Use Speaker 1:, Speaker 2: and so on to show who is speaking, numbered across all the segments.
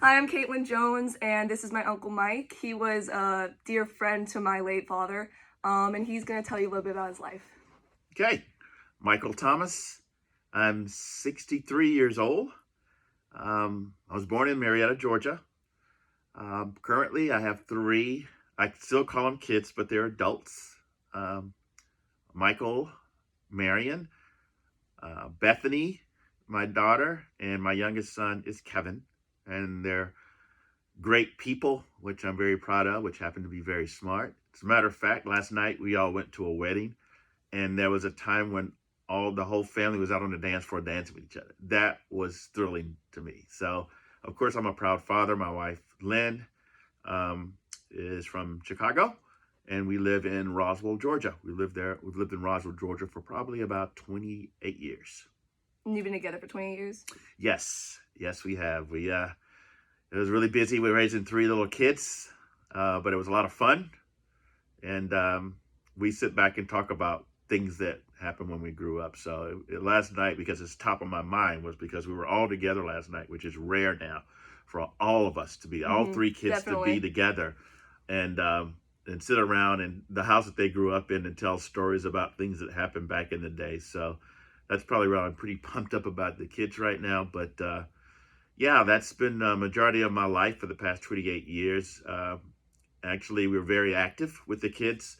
Speaker 1: Hi, I'm Caitlin Jones, and this is my Uncle Mike. He was a dear friend to my late father, and he's going to tell you a little bit about his life.
Speaker 2: Okay, Michael Thomas. I'm 63 years old. I was born in Marietta, Georgia. Currently, I have three. I still call them kids, but they're adults. Um, Michael, Marion, Bethany, my daughter, and my youngest son is Kevin. And they're great people, which I'm very proud of, which happen to be very smart. As a matter of fact, last night we all went to a wedding, and there was a time when the whole family was out on the dance floor dancing with each other. That was thrilling to me. So, of course, I'm a proud father. My wife, Lynn, um, is from Chicago, and we live in Roswell, Georgia. We live there. We've lived in Roswell, Georgia for probably about 28 years.
Speaker 1: And you've been together for 20 years?
Speaker 2: Yes, we have. It was really busy. We were raising three little kids, but it was a lot of fun. And we sit back and talk about things that happened when we grew up. So last night, because it's top of my mind, was because we were all together last night, which is rare now for all of us to be, all three kids
Speaker 1: Definitely.
Speaker 2: to be together and sit around in the house that they grew up in and tell stories about things that happened back in the day. So that's probably why I'm pretty pumped up about the kids right now. But yeah, that's been a majority of my life for the past 28 years. Actually, we were very active with the kids.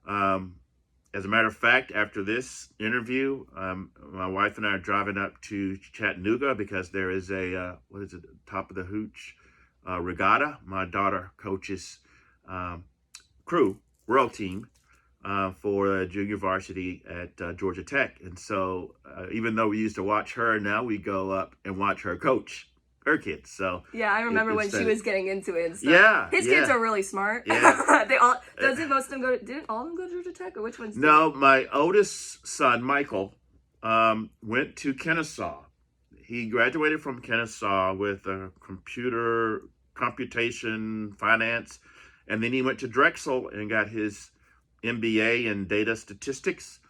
Speaker 2: As a matter of fact, after this interview, my wife and I are driving up to Chattanooga because there is Top of the Hooch regatta. My daughter coaches crew, world team, for junior varsity at Georgia Tech. And so even though we used to watch her, now we go up and watch her coach her kids. So
Speaker 1: yeah, I remember when she was getting into it and stuff.
Speaker 2: Yeah,
Speaker 1: his kids are really smart.
Speaker 2: Yeah.
Speaker 1: Didn't most of them didn't all of them go to Georgia Tech, or which ones?
Speaker 2: No, my oldest son, Michael, went to Kennesaw. He graduated from Kennesaw with a computation, finance, and then he went to Drexel and got his MBA in data statistics.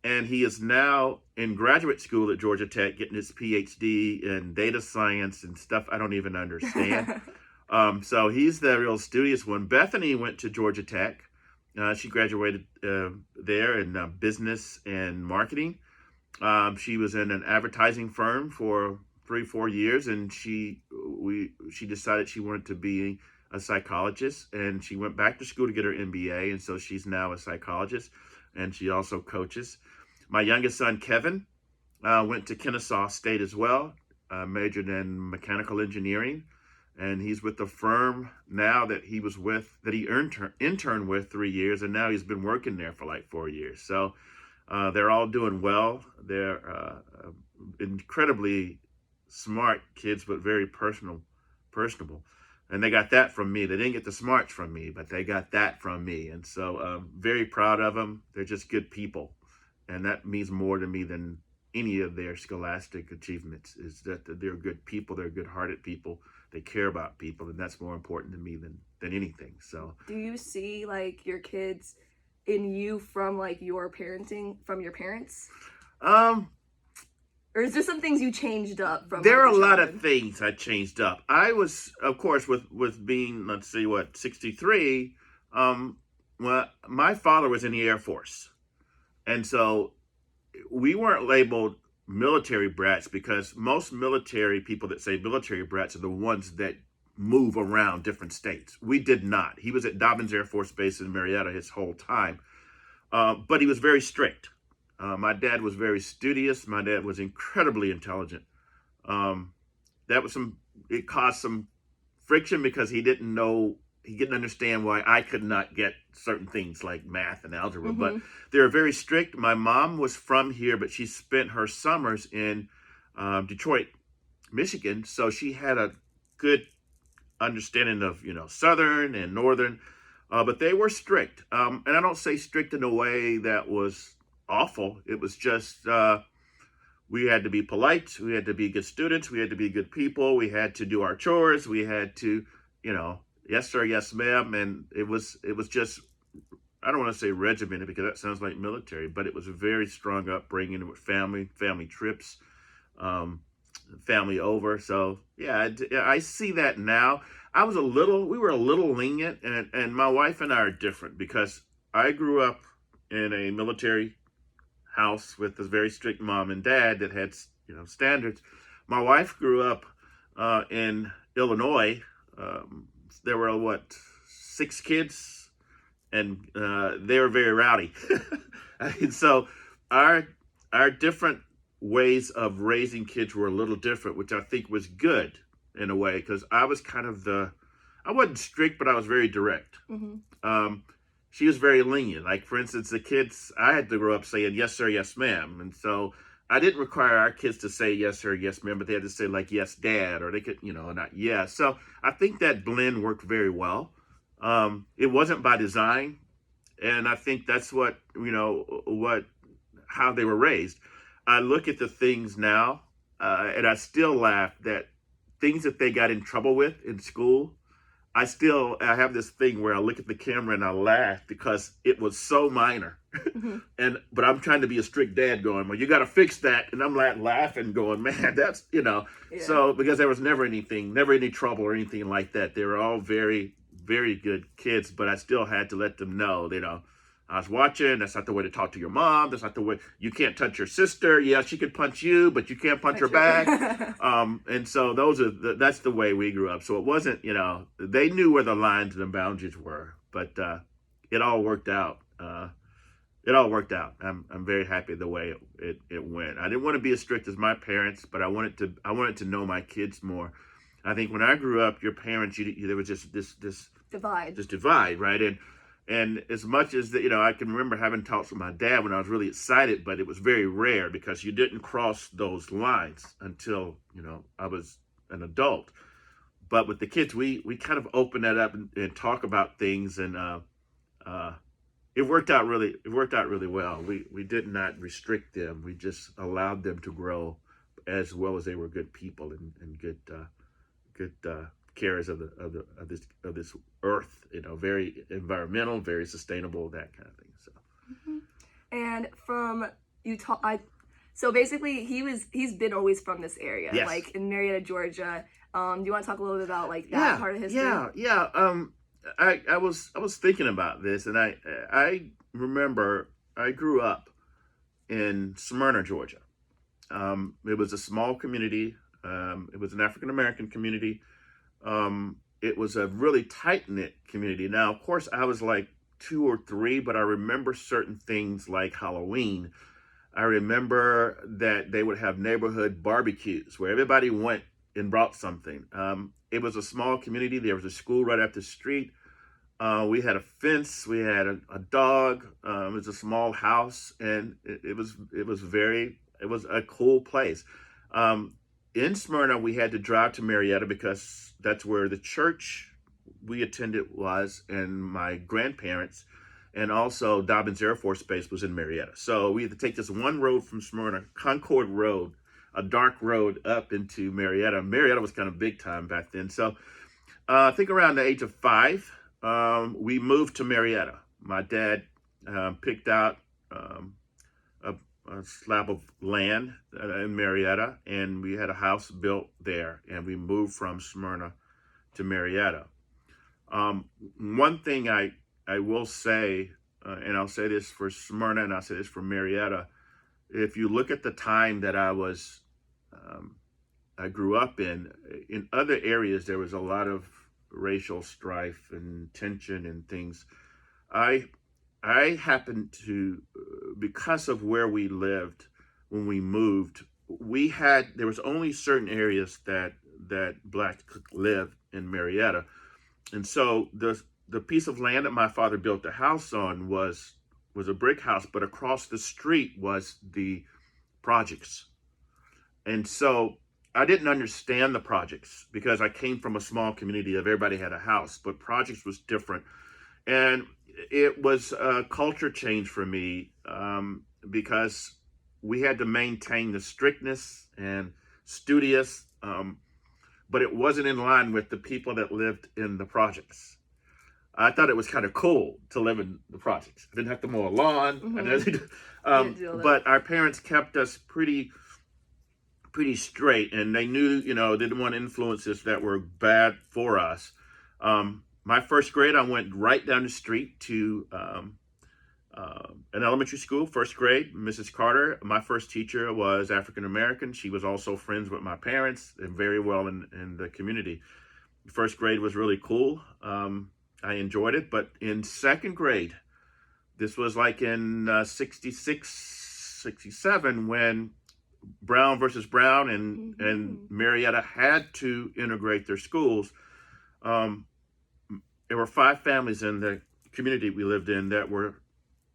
Speaker 2: And he is now in graduate school at Georgia Tech getting his PhD in data science and stuff I don't even understand. So he's the real studious one. Bethany went to Georgia Tech. She graduated there in business and marketing. She was in an advertising firm for 3-4 years, and she decided she wanted to be a psychologist, and she went back to school to get her MBA, and so she's now a psychologist, and she also coaches. My youngest son, Kevin, went to Kennesaw State as well, majored in mechanical engineering, and he's with the firm now that he interned with 3 years, and now he's been working there for like 4 years. So they're all doing well. They're incredibly smart kids, but very personable. And they got that from me. They didn't get the smarts from me, but they got that from me. And so very proud of them. They're just good people. And that means more to me than any of their scholastic achievements, is that they're good people. They're good-hearted people. They care about people. And that's more important to me than anything. So
Speaker 1: do you see like your kids in you from like your parenting from your parents? Or is there some things you changed up from?
Speaker 2: There are a lot of things I changed up. I was, of course, with being, let's see, 63, well, my father was in the Air Force. And so we weren't labeled military brats, because most military people that say military brats are the ones that move around different states. We did not. He was at Dobbins Air Force Base in Marietta his whole time. But he was very strict. My dad was very studious. My dad was incredibly intelligent. It caused some friction because he didn't understand why I could not get certain things like math and algebra. But they were very strict. My mom was from here, but she spent her summers in Detroit, Michigan. So she had a good understanding of, Southern and Northern. But they were strict. And I don't say strict in a way that was awful. It was just we had to be polite. We had to be good students. We had to be good people. We had to do our chores. We had to, yes sir, yes ma'am. And it was just, I don't want to say regimented because that sounds like military, but it was a very strong upbringing with family trips. family over. So yeah, I see that now. We were a little lenient, and my wife and I are different because I grew up in a military house with a very strict mom and dad that had, standards. My wife grew up in Illinois. There were what, 6 kids, and they were very rowdy. And so our different ways of raising kids were a little different, which I think was good in a way, because I was kind of I wasn't strict, but I was very direct. She was very lenient. Like, for instance, the kids, I had to grow up saying, yes, sir, yes, ma'am. And so I didn't require our kids to say yes, sir, yes, ma'am, but they had to say like, yes, dad, or they could, not yes. So I think that blend worked very well. It wasn't by design. And I think that's how they were raised. I look at the things now, and I still laugh that things that they got in trouble with in school, I have this thing where I look at the camera and I laugh because it was so minor. But I'm trying to be a strict dad going, well, you got to fix that. And I'm laughing going, man, that's,
Speaker 1: Yeah.
Speaker 2: So because there was never any trouble or anything like that. They were all very, very good kids, but I still had to let them know, I was watching. That's not the way to talk to your mom. That's not the way. You can't touch your sister. Yeah, she could punch you, but you can't punch her back. And so that's the way we grew up. So it wasn't, they knew where the lines and the boundaries were, but it all worked out. I'm very happy the way it went. I didn't want to be as strict as my parents, but I wanted to know my kids more. I think when I grew up, your parents, there was just this divide, right? And as much as I can remember having talks with my dad when I was really excited, but it was very rare because you didn't cross those lines until, I was an adult. But with the kids, we kind of open that up and talk about things, and it worked out really well. We did not restrict them. We just allowed them to grow as well as they were good people and good carers of this earth, very environmental, very sustainable, that kind of thing. So,
Speaker 1: and from Utah, so basically he's been always from this area,
Speaker 2: yes.
Speaker 1: Like in Marietta, Georgia. Do you want to talk a little bit about like that part of history?
Speaker 2: Yeah. I was thinking about this, and I remember I grew up in Smyrna, Georgia. It was a small community. It was an African American community. It was a really tight-knit community. Now, of course, I was like 2 or 3, but I remember certain things like Halloween. I remember that they would have neighborhood barbecues where everybody went and brought something. It was a small community. There was a school right up the street. We had a fence. We had a dog. It was a small house, and it was a cool place. In Smyrna, we had to drive to Marietta because that's where the church we attended was, and my grandparents, and also Dobbins Air Force Base was in Marietta. So we had to take this one road from Smyrna, Concord Road, a dark road up into Marietta. Marietta was kind of big time back then. So I think around the age of 5, we moved to Marietta. My dad picked out a slab of land in Marietta, and we had a house built there, and we moved from Smyrna to Marietta. One thing I will say, and I'll say this for Smyrna and I'll say this for Marietta, if you look at the time that I grew up in other areas, there was a lot of racial strife and tension and things. I happened to, because of where we lived when we moved, there was only certain areas that Blacks could live in Marietta. And so the piece of land that my father built the house on was a brick house, but across the street was the projects. And so I didn't understand the projects because I came from a small community of everybody had a house, but projects was different. And it was a culture change for me because we had to maintain the strictness and studious, but it wasn't in line with the people that lived in the projects. I thought it was kind of cool to live in the projects. I didn't have to mow a lawn.
Speaker 1: Mm-hmm.
Speaker 2: But our parents kept us pretty pretty straight, and they knew, didn't want influences that were bad for us. My first grade, I went right down the street to an elementary school, first grade, Mrs. Carter. My first teacher was African American. She was also friends with my parents and very well in the community. First grade was really cool. I enjoyed it. But in second grade, this was like in 66, 67, when Brown versus Brown and Marietta had to integrate their schools. There were 5 families in the community we lived in that were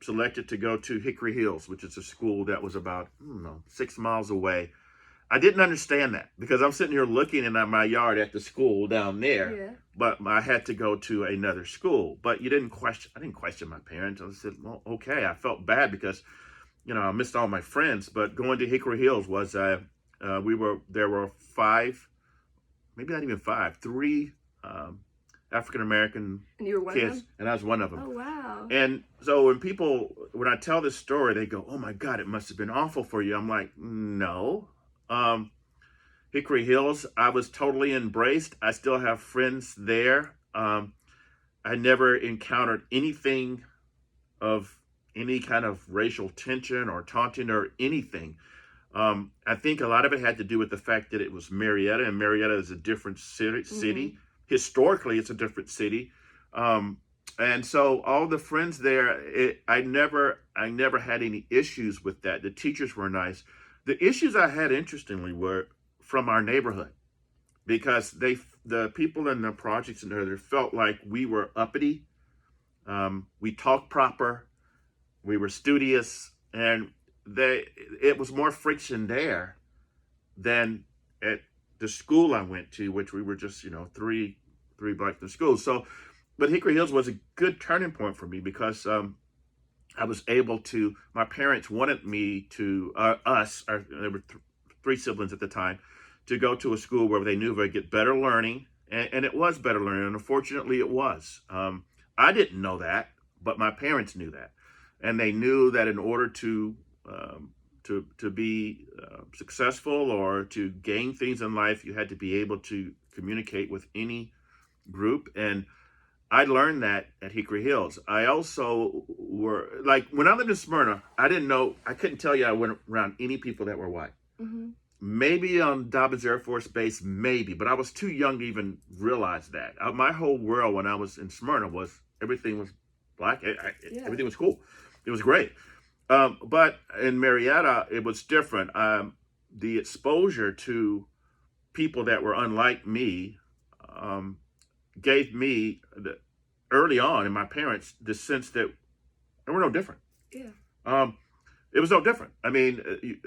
Speaker 2: selected to go to Hickory Hills, which is a school that was about 6 miles away. I didn't understand that because I'm sitting here looking in my yard at the school down there, but I had to go to another school. But I didn't question my parents. I said, well, okay. I felt bad because, I missed all my friends. But going to Hickory Hills was, there were 5, maybe not even 5, 3 African American kids, and I was one of them.
Speaker 1: Oh, wow.
Speaker 2: And so when I tell this story, they go, "Oh my God, it must have been awful for you." I'm like, no. Hickory Hills, I was totally embraced. I still have friends there. I never encountered anything of any kind of racial tension or taunting or anything. I think a lot of it had to do with the fact that it was Marietta, and Marietta is a different city. Historically, it's a different city. And so all the friends there, I never had any issues with that. The teachers were nice. The issues I had, interestingly, were from our neighborhood, because the people in the projects in there felt like we were uppity. We talked proper. We were studious, and it was more friction there than at the school I went to, which we were just, 3 blocks from school. So, but Hickory Hills was a good turning point for me because I was able to, my parents wanted me to, there were 3 siblings at the time, to go to a school where they knew they'd get better learning. And it was better learning. And unfortunately, it was. I didn't know that, but my parents knew that. And they knew that in order to be successful or to gain things in life, you had to be able to communicate with any group. And I learned that at Hickory Hills. I also when I lived in Smyrna, I couldn't tell you I went around any people that were white. Maybe on Dobbins Air Force Base, maybe, but I was too young to even realize that. My whole world when I was in Smyrna was everything was black. Everything was cool. It was great. But in Marietta, it was different. The exposure to people that were unlike me gave me, early on, and my parents, the sense that they were no different. It was no different. I mean,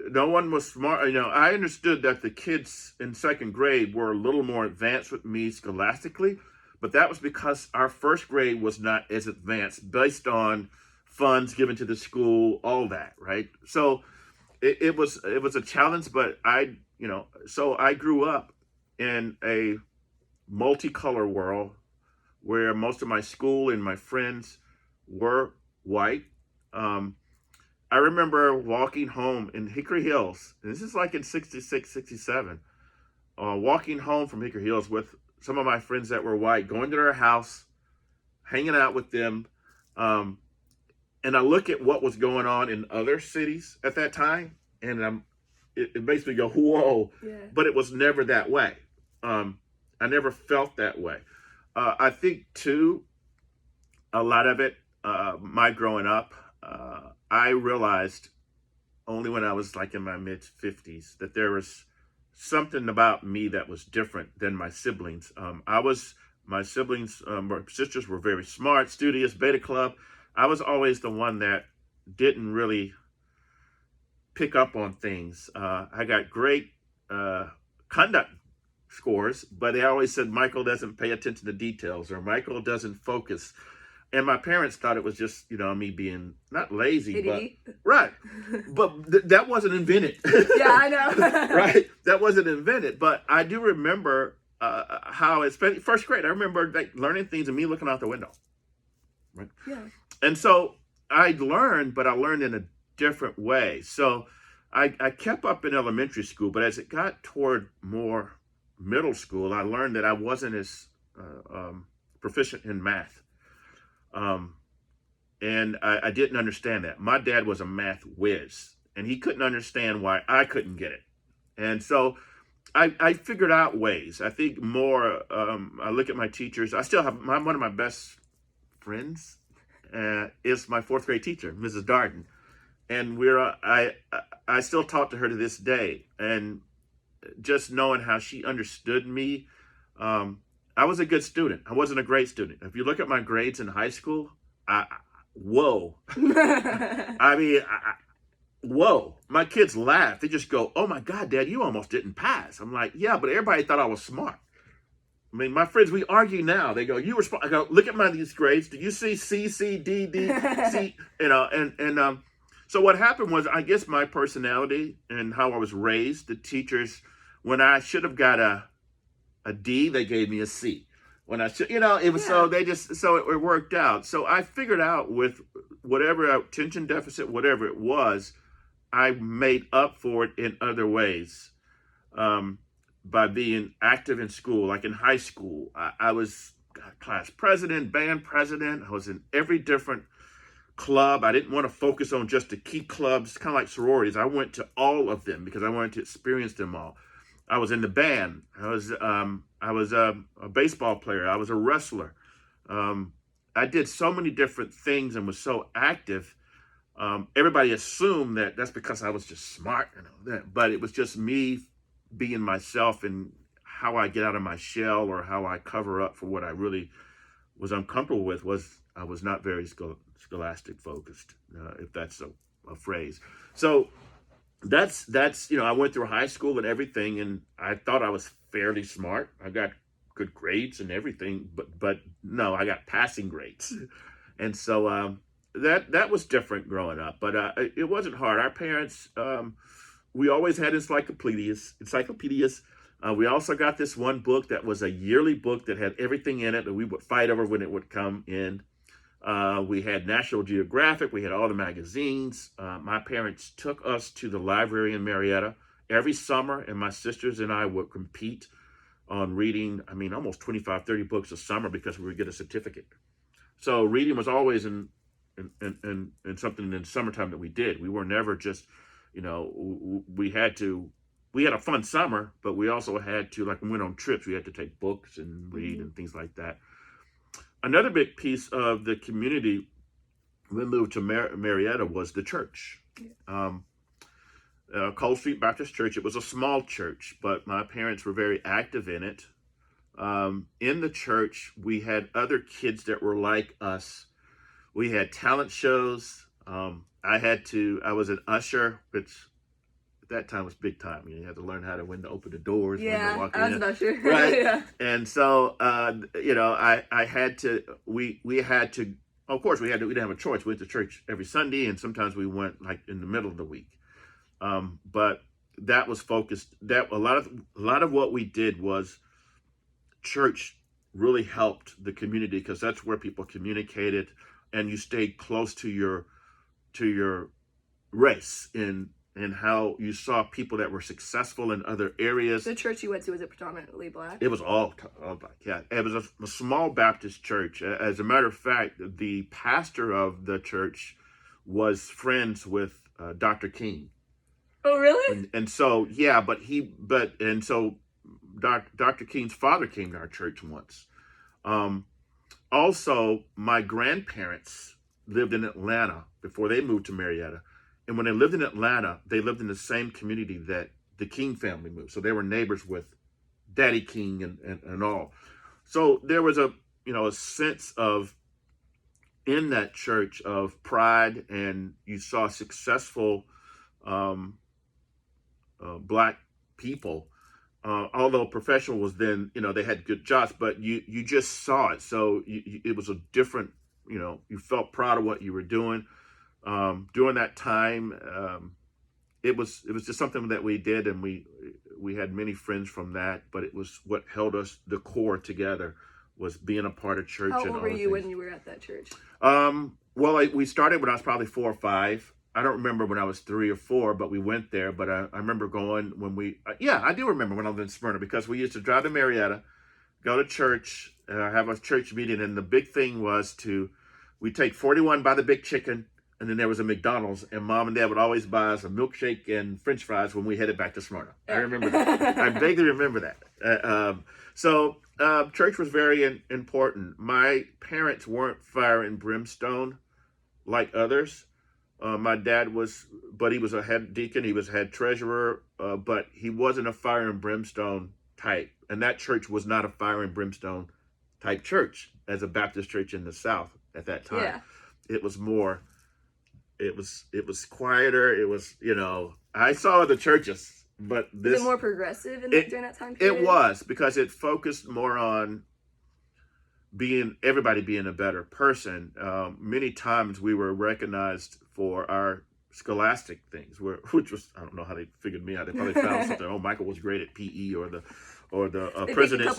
Speaker 2: no one was smart. I understood that the kids in second grade were a little more advanced with me scholastically, but that was because our first grade was not as advanced based on funds given to the school, all that, right? So it was a challenge, but so I grew up in a multicolor world where most of my school and my friends were white. I remember walking home in Hickory Hills, and this is like in 66, 67, walking home from Hickory Hills with some of my friends that were white, going to their house, hanging out with them. And I look at what was going on in other cities at that time, and it makes me go, whoa. But it was never that way. I never felt that way. I think, too, a lot of it, my growing up, I realized only when I was like in my mid-50s that there was something about me that was different than my siblings. My siblings, my sisters were very smart, studious, beta club. I was always the one that didn't really pick up on things. I got great conduct scores, but they always said Michael doesn't pay attention to details or Michael doesn't focus. And my parents thought it was just, me being not lazy, but right. But that wasn't invented.
Speaker 1: Yeah, I know.
Speaker 2: Right. That wasn't invented. But I do remember how, especially first grade, I remember learning things and me looking out the window. Right.
Speaker 1: Yeah.
Speaker 2: And so I learned, but I learned in a different way. So I kept up in elementary school, but as it got toward more middle school, I learned that I wasn't as proficient in math. Um, and I didn't understand that. My dad was a math whiz, and he couldn't understand why I couldn't get it. And so I figured out ways. I think more, I look at my teachers. I still have one of my best friends is my fourth grade teacher, Mrs. Darden. And I still talk to her to this day. And just knowing how she understood me, I was a good student. I wasn't a great student. If you look at my grades in high school, whoa. I mean, whoa. My kids laugh. They just go, "Oh my God, Dad, you almost didn't pass." I'm like, "Yeah, but everybody thought I was smart." I mean, my friends, we argue now. They go, "You were smart." I go, "Look at these grades. Do you see C, C, D, D, C?" So what happened was, I guess my personality and how I was raised, the teachers, when I should have got a D, they gave me a C. When I should, it was so it worked out. So I figured out with whatever attention deficit, whatever it was, I made up for it in other ways by being active in school. Like in high school, I was class president, band president. I was in every different club. I didn't want to focus on just the key clubs, kind of like sororities. I went to all of them because I wanted to experience them all. I was in the band. I was a baseball player. I was a wrestler. I did so many different things and was so active. Everybody assumed that that's because I was just smart, but it was just me being myself, and how I get out of my shell or how I cover up for what I really was uncomfortable with was I was not very scholastic focused, if that's a phrase. So that's I went through high school and everything, and I thought I was fairly smart. I got good grades and everything, but no, I got passing grades, and so that was different growing up. But it wasn't hard. Our parents, we always had encyclopedias. We also got this one book that was a yearly book that had everything in it that we would fight over when it would come in. We had National Geographic. We had all the magazines. My parents took us to the library in Marietta every summer, and my sisters and I would compete on reading, almost 25, 30 books a summer because we would get a certificate. So reading was always in something in the summertime that we did. We were never just, we had a fun summer, but we also had to, like when we went on trips, we had to take books and read and things like that. Another big piece of the community when we moved to Marietta was the church. Cold Street Baptist Church. It was a small church, but my parents were very active in it. In the church, we had other kids that were like us. We had talent shows. I was an usher, which at that time was big time. You had to learn when to open the doors.
Speaker 1: Yeah,
Speaker 2: when to walk
Speaker 1: I was
Speaker 2: in.
Speaker 1: an usher.
Speaker 2: Right.
Speaker 1: Yeah.
Speaker 2: And so, I had to, we had to, of course we didn't have a choice. We went to church every Sunday, and sometimes we went like in the middle of the week. But that was focused, that a lot of what we did was church really helped the community because that's where people communicated, and you stayed close to your race and how you saw people that were successful in other areas.
Speaker 1: The church you went to, was it predominantly Black?
Speaker 2: It was all Black, yeah. It was a small Baptist church. As a matter of fact, the pastor of the church was friends with Dr. King.
Speaker 1: Oh, really?
Speaker 2: And so, yeah, so Dr. King's father came to our church once. Also, my grandparents lived in Atlanta before they moved to Marietta. And when they lived in Atlanta, they lived in the same community that the King family moved. So they were neighbors with Daddy King and all. So there was a sense of, in that church, of pride, and you saw successful Black people. Although professional was then, they had good jobs, but you just saw it. So it was a different, you felt proud of what you were doing. During that time, it was just something that we did, and we had many friends from that, but it was what held us, the core, together, was being a part of church.
Speaker 1: How old were you when you were at that church?
Speaker 2: Well, we started when I was probably 4 or 5, I don't remember when I was 3 or 4, but we went there. But I remember going when yeah, I do remember when I was in Smyrna because we used to drive to Marietta, go to church, have a church meeting. And the big thing was we take 41 by the Big Chicken, and then there was a McDonald's, and Mom and Dad would always buy us a milkshake and French fries when we headed back to Smyrna. I remember that. I vaguely remember that. So church was very important. My parents weren't fire and brimstone like others. My dad was, but he was a head deacon. He was head treasurer, but he wasn't a fire and brimstone type. And that church was not a fire and brimstone type church as a Baptist church in the South at that time.
Speaker 1: Yeah.
Speaker 2: It was more, it was quieter. It was, I saw the churches, but
Speaker 1: Was it more progressive during that time period?
Speaker 2: it was because it focused more on everybody being a better person. Many times we were recognized for our scholastic things, which was, I don't know how they figured me out. They probably found something. Oh, Michael was great at PE or the president's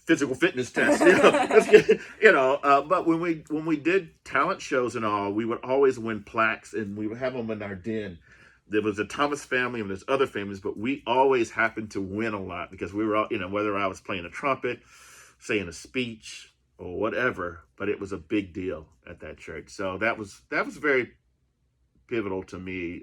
Speaker 2: physical fitness test. But when we did talent shows and all, we would always win plaques, and we would have them in our den. There was a Thomas family and there's other families, but we always happened to win a lot because we were all, whether I was playing a trumpet, saying a speech or whatever, but it was a big deal at that church. So that was very pivotal to me.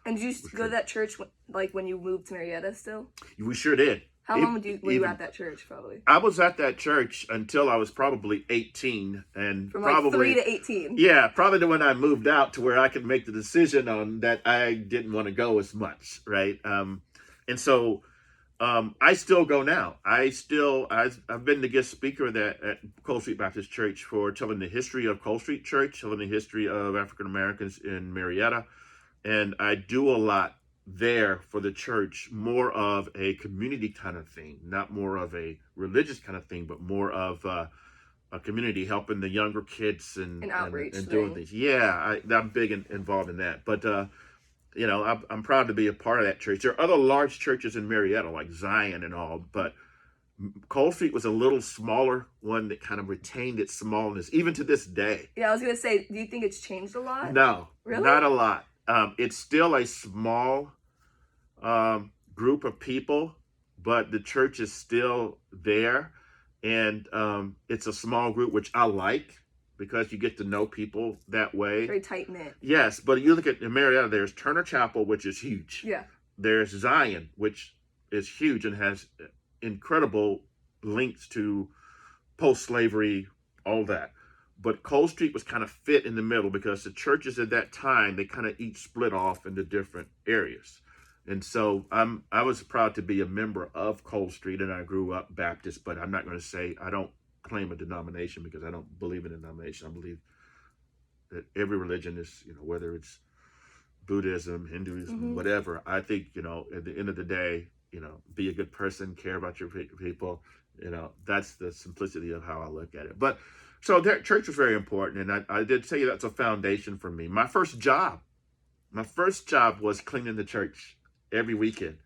Speaker 1: And did you go to that church when you moved to Marietta still?
Speaker 2: We sure did.
Speaker 1: How long were you at that church, probably?
Speaker 2: I was at that church until I was probably 18. And
Speaker 1: From
Speaker 2: probably
Speaker 1: 3 to 18?
Speaker 2: Yeah, probably when I moved out to where I could make the decision on that I didn't want to go as much, right? And so I still go now. I've been the guest speaker at Cold Street Baptist Church for telling the history of Cold Street Church, telling the history of African Americans in Marietta. And I do a lot there for the church, more of a community kind of thing, not more of a religious kind of thing, but more of a community, helping the younger kids and
Speaker 1: outreach
Speaker 2: and doing things. Yeah, I'm big involved in that. But I'm proud to be a part of that church. There are other large churches in Marietta, like Zion and all, but Cold Street was a little smaller one that kind of retained its smallness, even to this day.
Speaker 1: Yeah, I was going to say, do you think it's changed a lot?
Speaker 2: No,
Speaker 1: really?
Speaker 2: Not a lot. It's still a small group of people, but the church is still there. And it's a small group, which I like, because you get to know people that way.
Speaker 1: Very tight-knit.
Speaker 2: Yes, but you look at Marietta, there's Turner Chapel, which is huge.
Speaker 1: Yeah.
Speaker 2: There's Zion, which is huge and has incredible links to post-slavery, all that. But Cold Street was kind of fit in the middle because the churches at that time, they kind of each split off into different areas. And so I was proud to be a member of Cold Street, and I grew up Baptist, but I'm not going to say I don't claim a denomination because I don't believe in a denomination. I believe that every religion is, whether it's Buddhism, Hinduism, whatever. I think, at the end of the day, be a good person, care about your people. That's the simplicity of how I look at it. But so that church was very important, and I did say that's a foundation for me. My first job was cleaning the church every weekend,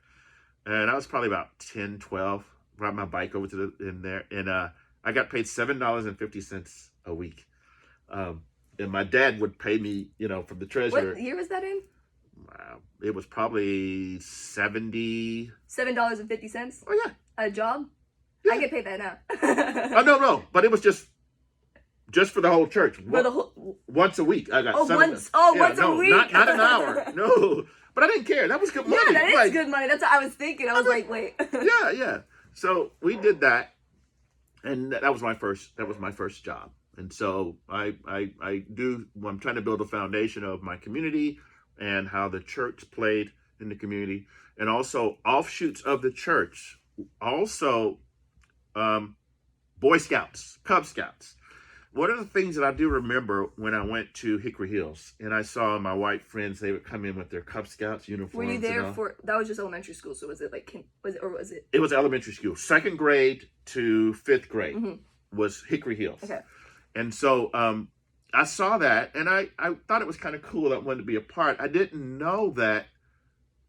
Speaker 2: and I was probably about 10, 12. Ride my bike over in there, and I got paid $7.50 a week. And my dad would pay me, from the treasurer.
Speaker 1: What year was that in?
Speaker 2: It was probably 70.
Speaker 1: $7.50?
Speaker 2: Oh yeah,
Speaker 1: a job.
Speaker 2: Yeah.
Speaker 1: I get paid that now.
Speaker 2: Oh no, but it was just for the whole church.
Speaker 1: For the whole...
Speaker 2: Once a week, I got
Speaker 1: once a week.
Speaker 2: Not an hour. No, but I didn't care. That was good money.
Speaker 1: Yeah, that is good money. That's what I was thinking. I was like, wait.
Speaker 2: Yeah. So we did that, and that was my first job. And so I'm trying to build a foundation of my community and how the church played in the community, and also offshoots of the church. Also, Boy Scouts, Cub Scouts. One of the things that I do remember when I went to Hickory Hills and I saw my white friends, they would come in with their Cub Scouts uniforms.
Speaker 1: Were you there for, that was just elementary school, so was it like, was it?
Speaker 2: It was elementary school. 2nd grade to 5th grade was Hickory Hills.
Speaker 1: Okay.
Speaker 2: And so I saw that, and I thought it was kind of cool. I wanted to be a part. I didn't know that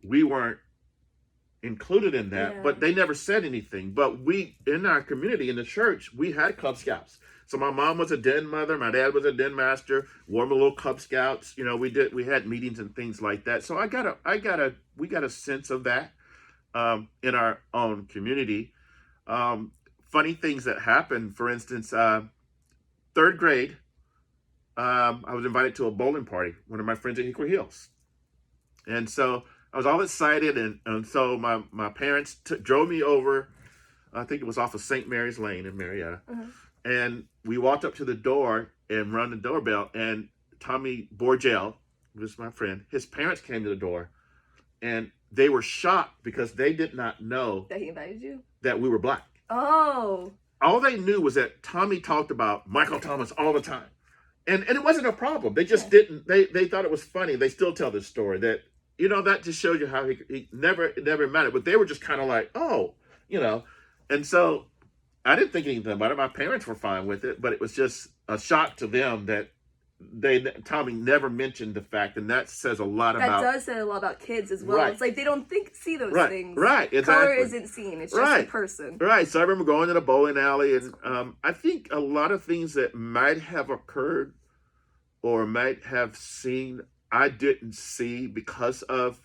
Speaker 2: we weren't included in that,
Speaker 1: Yeah.
Speaker 2: but they never said anything. But we, in our community, in the church, we had Cub Scouts. So my mom was a den mother, my dad was a den master, wore my little Cub Scouts. You know, we had meetings and things like that. So we got a sense of that in our own community. Funny things that happened, for instance, third grade, I was invited to a bowling party, one of my friends at Hickory Hills. And so I was all excited. And so my parents drove me over, I think it was off of St. Mary's Lane in Marietta.
Speaker 1: Uh-huh.
Speaker 2: And we walked up to the door and rung the doorbell. And Tommy Borgel, who was my friend, his parents came to the door. And they were shocked because they did not know
Speaker 1: That he invited you?
Speaker 2: that we were black.
Speaker 1: Oh.
Speaker 2: All they knew was that Tommy talked about Michael Thomas all the time. And it wasn't a problem. They just didn't, they thought it was funny. They still tell this story that, you know, that just shows you how he never mattered. But they were just kind of like, oh, you know. And so I didn't think anything about it. My parents were fine with it, but it was just a shock to them that Tommy never mentioned the fact, and that says a lot
Speaker 1: That
Speaker 2: about.
Speaker 1: does say a lot about kids as well.
Speaker 2: Right.
Speaker 1: It's like they don't see those
Speaker 2: Right,
Speaker 1: things.
Speaker 2: right, exactly.
Speaker 1: Color isn't seen. It's just a
Speaker 2: Right.
Speaker 1: person.
Speaker 2: Right. So I remember going to the bowling alley, and I think a lot of things that might have occurred or might have seen, I didn't see because of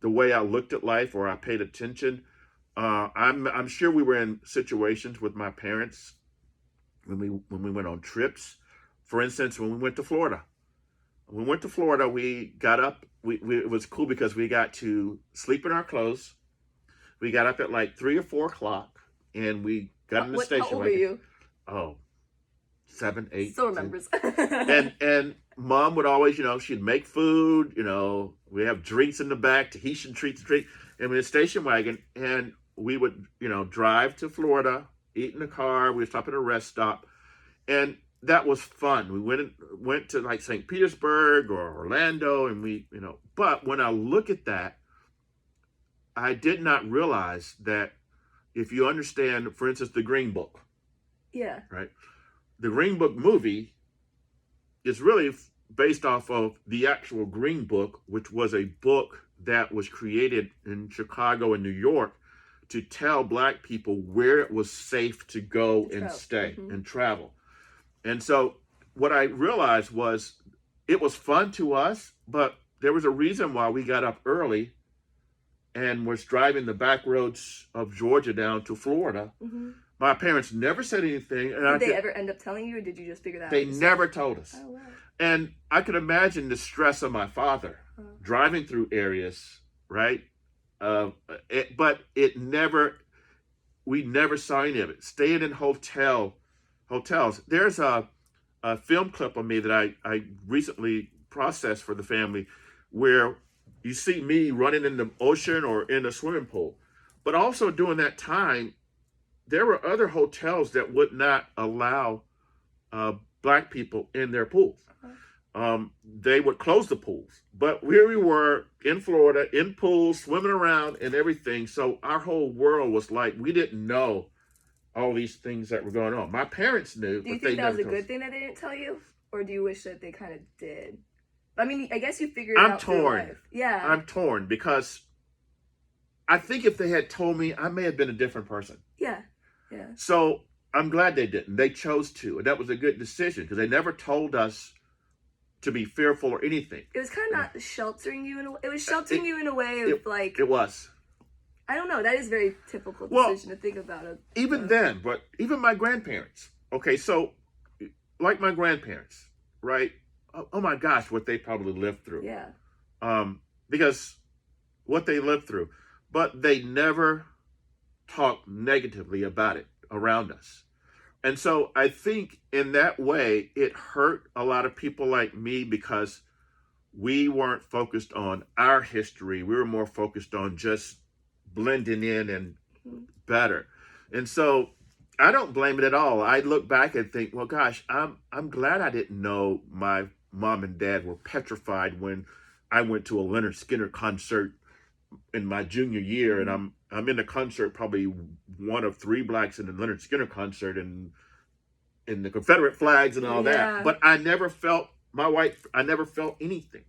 Speaker 2: the way I looked at life or I paid attention. I'm sure we were in situations with my parents when we went on trips. For instance, when we went to Florida. When we went to Florida, we got up. It was cool because we got to sleep in our clothes. We got up at like 3 or 4 o'clock, and we got in the station
Speaker 1: How old were
Speaker 2: wagon.
Speaker 1: you?
Speaker 2: Oh, 7, 8.
Speaker 1: Still
Speaker 2: 10.
Speaker 1: remembers.
Speaker 2: And mom would always, you know, she'd make food. You know, we have drinks in the back, Tahitian treats, and we had a station wagon, and we would, you know, drive to Florida, eat in the car. We would stop at a rest stop, and that was fun. We went to like St. Petersburg or Orlando, and we, you know. But when I look at that, I did not realize that if you understand, for instance, the Green Book,
Speaker 1: Yeah.
Speaker 2: right? The Green Book movie is really based off of the actual Green Book, which was a book that was created in Chicago and New York to tell Black people where it was safe to go and
Speaker 1: travel.
Speaker 2: stay
Speaker 1: Mhm.
Speaker 2: and travel. And so what I realized was it was fun to us, but there was a reason why we got up early and was driving the back roads of Georgia down to Florida.
Speaker 1: Mm-hmm.
Speaker 2: My parents never said anything. And
Speaker 1: Did they ever end up telling you, or did you just figure that
Speaker 2: They
Speaker 1: out yourself?
Speaker 2: never told us.
Speaker 1: Oh, wow.
Speaker 2: And I could imagine the stress of my father driving through areas, right? But we never saw any of it. Staying in hotels. There's a film clip of me that I recently processed for the family where you see me running in the ocean or in a swimming pool. But also during that time, there were other hotels that would not allow Black people in their pools. They would close the pools. But here we were in Florida, in pools, swimming around and everything. So our whole world was like, we didn't know all these things that were going on. My parents knew,
Speaker 1: Do you
Speaker 2: but they
Speaker 1: think that was
Speaker 2: never
Speaker 1: a
Speaker 2: told us.
Speaker 1: good thing that they didn't tell you? Or do you wish that they kind of did? I mean, I guess you figured it
Speaker 2: I'm
Speaker 1: out through
Speaker 2: torn.
Speaker 1: life. Yeah.
Speaker 2: I'm torn because I think if they had told me, I may have been a different person.
Speaker 1: Yeah. Yeah.
Speaker 2: So I'm glad they didn't. They chose to. And that was a good decision because they never told us to be fearful or anything.
Speaker 1: It was kind of not sheltering you in a way. It was sheltering you in a way of like,
Speaker 2: It was.
Speaker 1: I don't know. That is a very typical
Speaker 2: Well,
Speaker 1: decision to think about.
Speaker 2: Even then, but even my grandparents. Okay, so like my grandparents, right? Oh my gosh, what they probably lived through.
Speaker 1: Yeah.
Speaker 2: Because what they lived through. But they never talked negatively about it around us. And so I think in that way, it hurt a lot of people like me because we weren't focused on our history. We were more focused on just blending in and better. And so I don't blame it at all. I look back and think, well, gosh, I'm glad I didn't know my mom and dad were petrified when I went to a Leonard Skinner concert in my junior year, and I'm in the concert, probably one of 3 Blacks in the Leonard Skinner concert, and the Confederate flags and all that. But I never felt I never felt anything.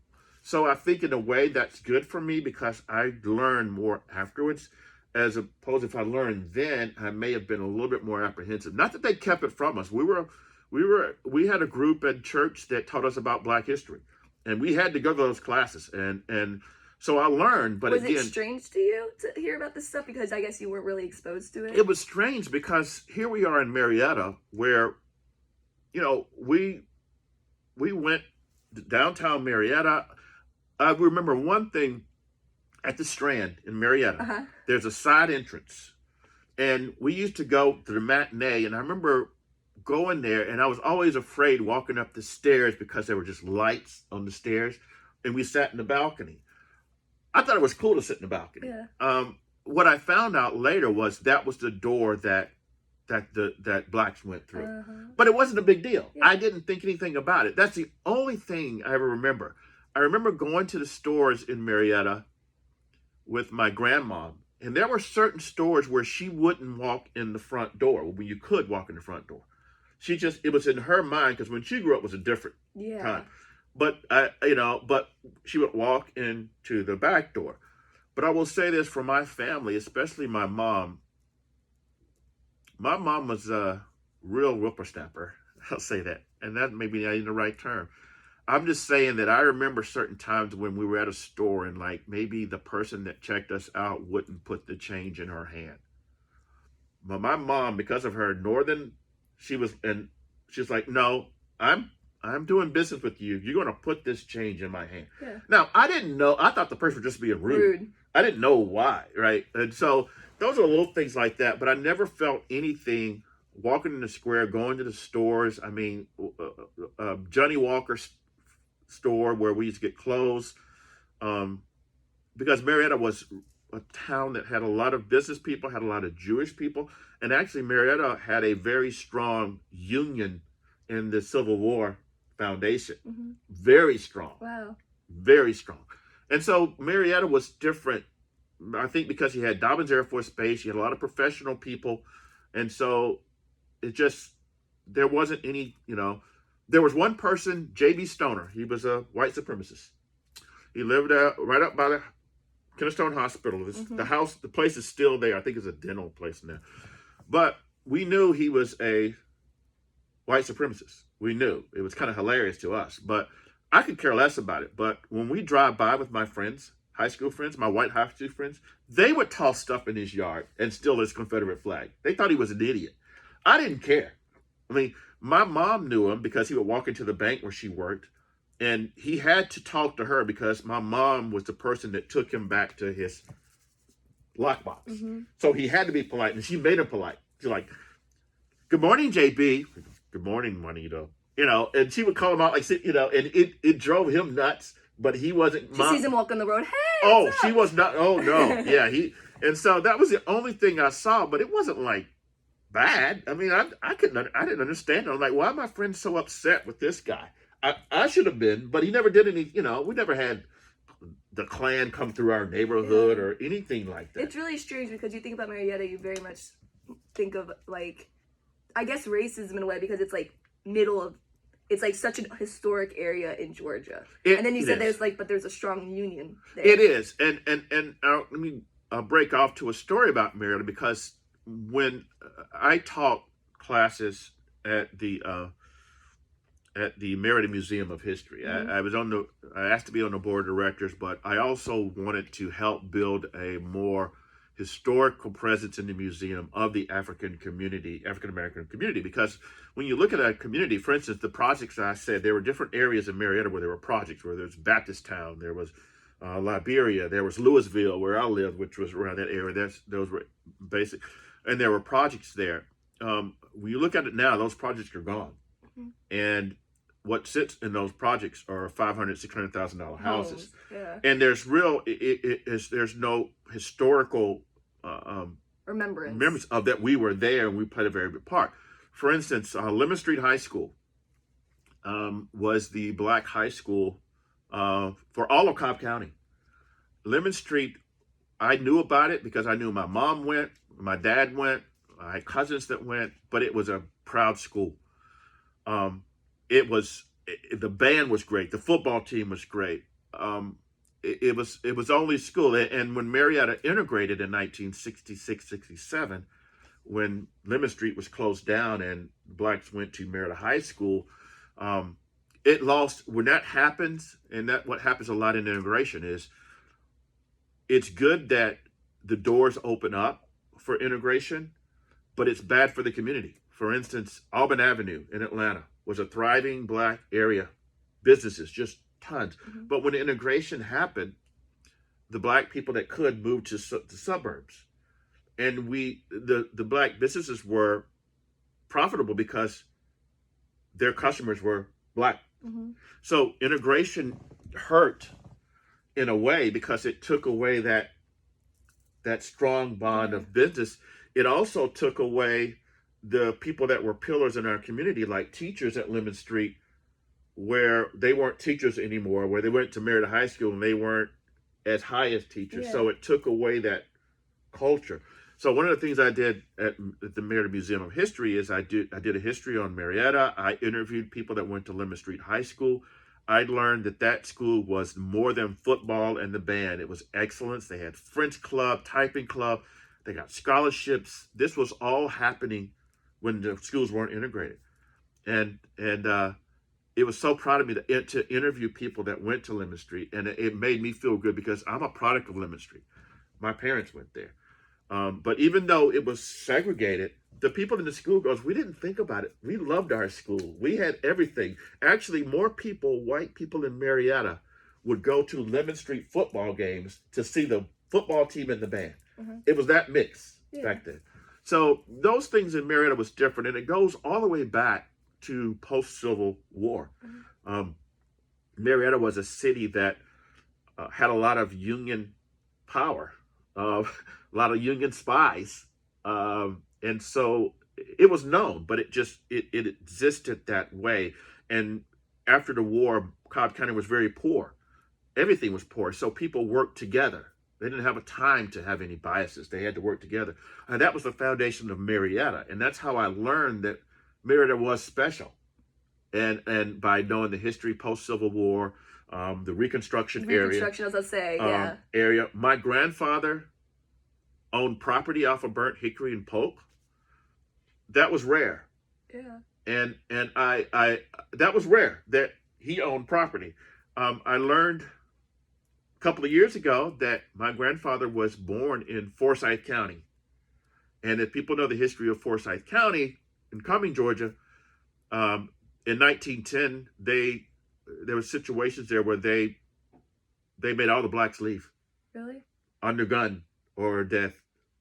Speaker 2: So I think in a way that's good for me because I learn more afterwards. As opposed if I learned then, I may have been a little bit more apprehensive. Not that they kept it from us. We had a group at church that taught us about Black history, and we had to go to those classes. And so I learned. But
Speaker 1: Was
Speaker 2: again,
Speaker 1: it strange to you to hear about this stuff because I guess you weren't really exposed to it?
Speaker 2: it was strange because here we are in Marietta, where we went downtown Marietta. I remember one thing at the Strand in Marietta.
Speaker 1: Uh-huh.
Speaker 2: There's a side entrance, and we used to go to the matinee. And I remember going there, and I was always afraid walking up the stairs because there were just lights on the stairs, and we sat in the balcony. I thought it was cool to sit in the balcony.
Speaker 1: Yeah.
Speaker 2: What I found out later was that was the door that Blacks went through.
Speaker 1: Uh-huh.
Speaker 2: But it wasn't a big deal.
Speaker 1: Yeah.
Speaker 2: I didn't think anything about it. That's the only thing I ever remember. I remember going to the stores in Marietta with my grandma, and there were certain stores where she wouldn't walk in the front door, when you could walk in the front door. It was in her mind, because when she grew up it was a different
Speaker 1: Yeah.
Speaker 2: time. But but she would walk into the back door. But I will say this for my family, especially my mom. My mom was a real whippersnapper. I'll say that. And that may be not even the right term. I'm just saying that I remember certain times when we were at a store and like maybe the person that checked us out wouldn't put the change in her hand. But my mom, because of her northern, she's like, no, I'm doing business with you. You're going to put this change in my hand.
Speaker 1: Yeah.
Speaker 2: Now, I didn't know. I thought the person was just being rude. I didn't know why, right? And so those are little things like that. But I never felt anything walking in the square, going to the stores. I mean, Johnny Walker's store where we used to get clothes, because Marietta was a town that had a lot of business people, had a lot of Jewish people, and actually Marietta had a very strong union in the Civil War foundation.
Speaker 1: Mm-hmm.
Speaker 2: Very strong.
Speaker 1: Wow.
Speaker 2: Very strong. And so Marietta was different, I think, because you had Dobbins Air Force Base, you had a lot of professional people, and so there wasn't any, there was one person, J.B. Stoner. He was a white supremacist. He lived right up by the Kennestone Hospital. The place is still there. I think it's a dental place now. But we knew he was a white supremacist. We knew. It was kind of hilarious to us. But I could care less about it. But when we drive by with my friends, high school friends, my white high school friends, they would toss stuff in his yard and steal his Confederate flag. They thought he was an idiot. I didn't care. I mean, my mom knew him because he would walk into the bank where she worked, and he had to talk to her because my mom was the person that took him back to his lockbox. Mm-hmm. So he had to be polite, and she made him polite. She's like, "Good morning, JB." "Good morning, Juanito." And she would call him out and it drove him nuts, but he wasn't.
Speaker 1: She sees him walk on the road. Hey.
Speaker 2: Oh, she was not. Oh no, yeah. And so that was the only thing I saw, but it wasn't like bad. I mean, I didn't understand. I'm like, why are my friends so upset with this guy? I should have been, but he never did any. We never had the Klan come through our neighborhood or anything like that.
Speaker 1: It's really strange because you think about Marietta, you very much think of like, I guess racism in a way because it's like it's like such a historic area in Georgia. And then you said there's a strong union there.
Speaker 2: It is, and let me break off to a story about Marietta because when I taught classes at the Marietta Museum of History, mm-hmm. I asked to be on the board of directors, but I also wanted to help build a more historical presence in the museum of the African American community, because when you look at a community, for instance, the projects I said, there were different areas in Marietta where there were projects, where there was Baptist Town, there was Liberia, there was Louisville, where I lived, which was around that area. Those were basic, and there were projects there. When you look at it now, those projects are gone, mm-hmm. and what sits in those projects are $500,000, $600,000 houses,
Speaker 1: yeah.
Speaker 2: And there's there's no historical
Speaker 1: remembrance
Speaker 2: of that we were there and we played a very big part. For instance, Lemon Street High School was the black high school for all of Cobb County. Lemon Street, I knew about it because I knew my mom went, my dad went, I had cousins that went, but it was a proud school. The band was great. The football team was great. it was only school. And when Marietta integrated in 1966-67, when Lemon Street was closed down and blacks went to Marietta High School, it lost. When that happens, and that what happens a lot in integration is, it's good that the doors open up for integration, but it's bad for the community. For instance, Auburn Avenue in Atlanta was a thriving black area, businesses, just tons.
Speaker 1: Mm-hmm.
Speaker 2: But when integration happened, the black people that could moved to the suburbs. And the black businesses were profitable because their customers were black.
Speaker 1: Mm-hmm.
Speaker 2: So integration hurt in a way because it took away that strong bond of business. It also took away the people that were pillars in our community, like teachers at Lemon Street, where they weren't teachers anymore, where they went to Marietta High School and they weren't as high as teachers.
Speaker 1: Yeah.
Speaker 2: So it took away that culture. So one of the things I did at the Marietta Museum of History is I did a history on Marietta. I interviewed people that went to Lemon Street High School. I learned that school was more than football and the band. It was excellence. They had French club, typing club. They got scholarships. This was all happening when the schools weren't integrated. And it was so proud of me to interview people that went to Lemon Street. And it made me feel good because I'm a product of Lemon Street. My parents went there. But even though it was segregated, the people in the school goes, we didn't think about it. We loved our school. We had everything. Actually, more people, white people in Marietta, would go to Lemon Street football games to see the football team and the band. Mm-hmm. It was that mix back then. So those things in Marietta was different. And it goes all the way back to post-Civil War. Mm-hmm. Marietta was a city that had a lot of Union power, a lot of Union spies. And so it was known, but it existed that way. And after the war, Cobb County was very poor. Everything was poor. So people worked together. They didn't have a time to have any biases. They had to work together. And that was the foundation of Marietta. And that's how I learned that Marietta was special. And by knowing the history post-Civil War, the Reconstruction area.
Speaker 1: Reconstruction, as I say, yeah.
Speaker 2: Area. My grandfather owned property off of Burnt Hickory and Polk. That was rare.
Speaker 1: Yeah.
Speaker 2: And I that was rare that he owned property. I learned a couple of years ago that my grandfather was born in Forsyth County. And if people know the history of Forsyth County in Cumming, Georgia, in 1910, there were situations there where they made all the blacks leave.
Speaker 1: Really?
Speaker 2: Under gun or death.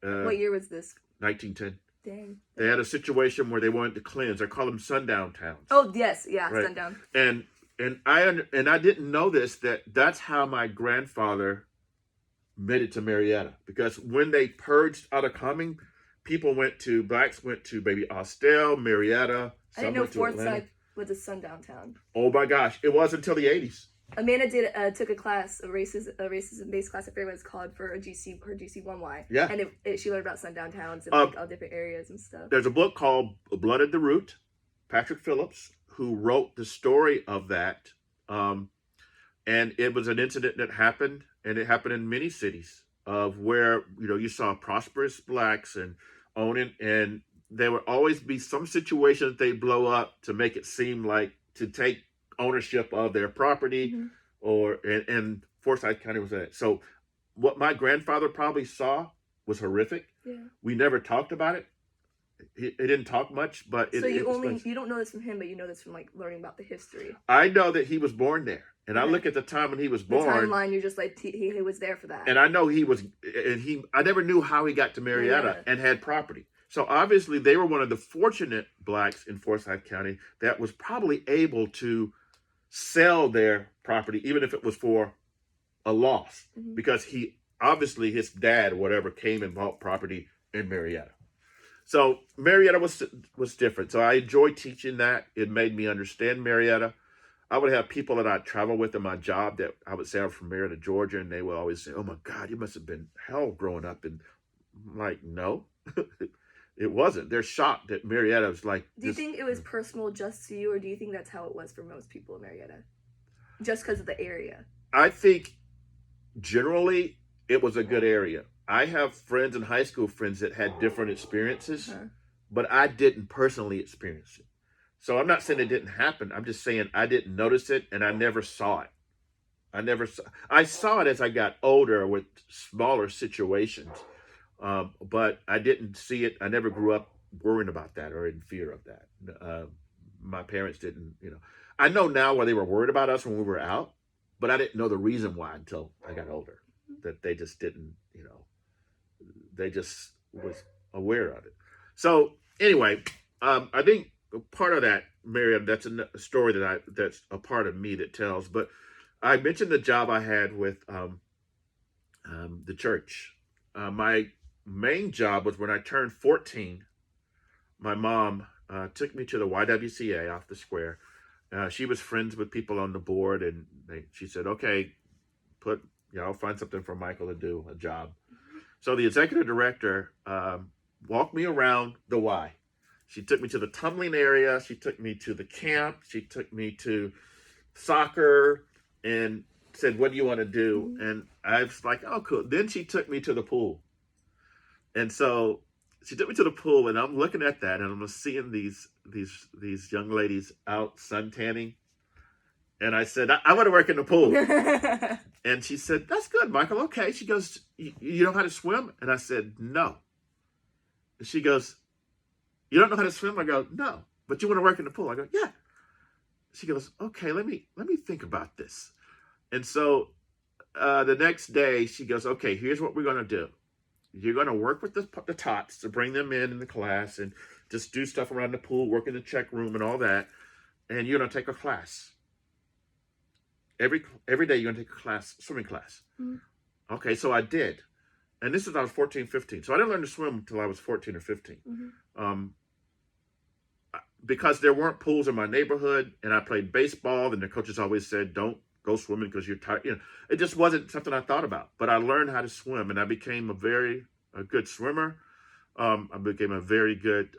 Speaker 1: What year was this?
Speaker 2: 1910.
Speaker 1: Dang.
Speaker 2: They had a situation where they wanted to cleanse. I call them sundown towns.
Speaker 1: Oh yes, yeah,
Speaker 2: right?
Speaker 1: Sundown.
Speaker 2: And I didn't know this, that's how my grandfather made it to Marietta, because when they purged out of Cumming, blacks went to maybe Austell, Marietta.
Speaker 1: I didn't know Forsyth was a sundown town.
Speaker 2: Oh my gosh, it was until the 80s.
Speaker 1: Amanda took a class, a racism-based class, I forget what it's called, for her GC1Y.
Speaker 2: Yeah.
Speaker 1: And she learned about sundown towns and all different areas and stuff.
Speaker 2: There's a book called Blood at the Root, Patrick Phillips, who wrote the story of that. And it was an incident that happened, and it happened in many cities, of where, you saw prosperous blacks and owning, and there would always be some situation that they blow up to make it seem like to take ownership of their property. Mm-hmm. and Forsyth County was that. So what my grandfather probably saw was horrific. Yeah. We never talked about it. He didn't talk much, but
Speaker 1: so you don't know this from him, but you know this from like learning about the history.
Speaker 2: I know that he was born there, and I look at the time when he was born.
Speaker 1: The timeline, you're just like he was there for that.
Speaker 2: And I know he was, and I never knew how he got to Marietta and had property. So obviously they were one of the fortunate blacks in Forsyth County that was probably able to sell their property, even if it was for a loss, mm-hmm. because his dad or whatever came and bought property in Marietta. So Marietta was different. So I enjoyed teaching that. It made me understand Marietta. I would have people that I'd travel with in my job that I would say I'm from Marietta, Georgia, and they would always say, "Oh my God, you must have been hell growing up." And I'm like, no, it wasn't. They're shocked that Marietta was like.
Speaker 1: Do you think it was personal just to you, or do you think that's how it was for most people in Marietta? Just because of the area?
Speaker 2: I think generally it was a good area. I have friends in high school, friends that had different experiences, but I didn't personally experience it. So I'm not saying it didn't happen. I'm just saying I didn't notice it and I never saw it. I saw it as I got older with smaller situations, but I didn't see it. I never grew up worrying about that or in fear of that. My parents didn't, I know now why they were worried about us when we were out, but I didn't know the reason why until I got older, that they just didn't, they just was aware of it. So anyway, I think part of that, Miriam, that's a story that's a part of me that tells, but I mentioned the job I had with the church. My main job was when I turned 14, my mom took me to the YWCA off the square. She was friends with people on the board, and she said, okay, I'll find something for Michael to do, a job. So the executive director walked me around the Y. She took me to the tumbling area. She took me to the camp. She took me to soccer and said, what do you want to do? And I was like, oh, cool. Then she took me to the pool. And so she took me to the pool, and I'm looking at that, and I'm seeing these young ladies out suntanning. And I said, I want to work in the pool. And she said, that's good, Michael. Okay. She goes, you know how to swim? And I said, no. And she goes, you don't know how to swim? I go, no. But you want to work in the pool? I go, yeah. She goes, okay, let me think about this. And so the next day she goes, okay, here's what we're going to do. You're going to work with the tots to bring them in the class and just do stuff around the pool, work in the check room and all that. And you're going to take a class. Every day you're going to take a class, swimming class. Mm-hmm. Okay, so I did. And this is when I was 14, 15. So I didn't learn to swim until I was 14 or 15. Mm-hmm. Because there weren't pools in my neighborhood, and I played baseball, and the coaches always said, don't go swimming because you're tired. It just wasn't something I thought about. But I learned how to swim, and I became a good swimmer. I became a very good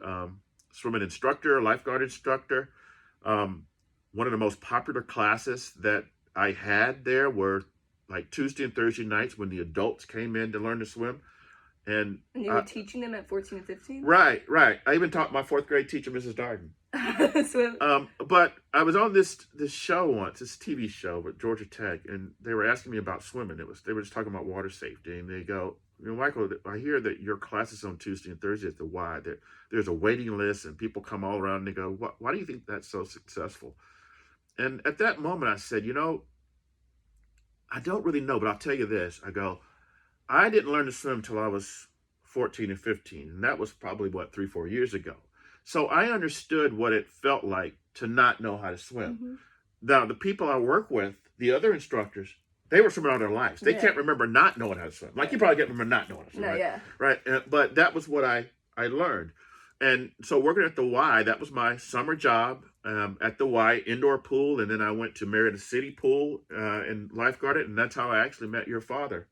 Speaker 2: swimming instructor, lifeguard instructor. One of the most popular classes that I had there were like Tuesday and Thursday nights when the adults came in to learn to swim. And
Speaker 1: you were teaching them at 14 and 15?
Speaker 2: Right. I even taught my fourth grade teacher, Mrs. Darden.
Speaker 1: Swim.
Speaker 2: But I was on this show once, this TV show with Georgia Tech, and they were asking me about swimming. They were just talking about water safety, and they go, Michael, I hear that your classes on Tuesday and Thursday at the Y, there's a waiting list, and people come all around, and they go, why do you think that's so successful? And at that moment, I said, I don't really know, but I'll tell you this. I go, I didn't learn to swim till I was 14 and 15, and that was probably, 3-4 years ago. So I understood what it felt like to not know how to swim. Mm-hmm. Now, the people I work with, the other instructors, they were swimming all their lives. They can't remember not knowing how to swim. Like you probably can't remember not knowing how to swim, right? Yeah. Right. But that was what I learned. And so working at the Y, that was my summer job at the Y indoor pool. And then I went to Marietta City Pool and lifeguarded. And that's how I actually met your father.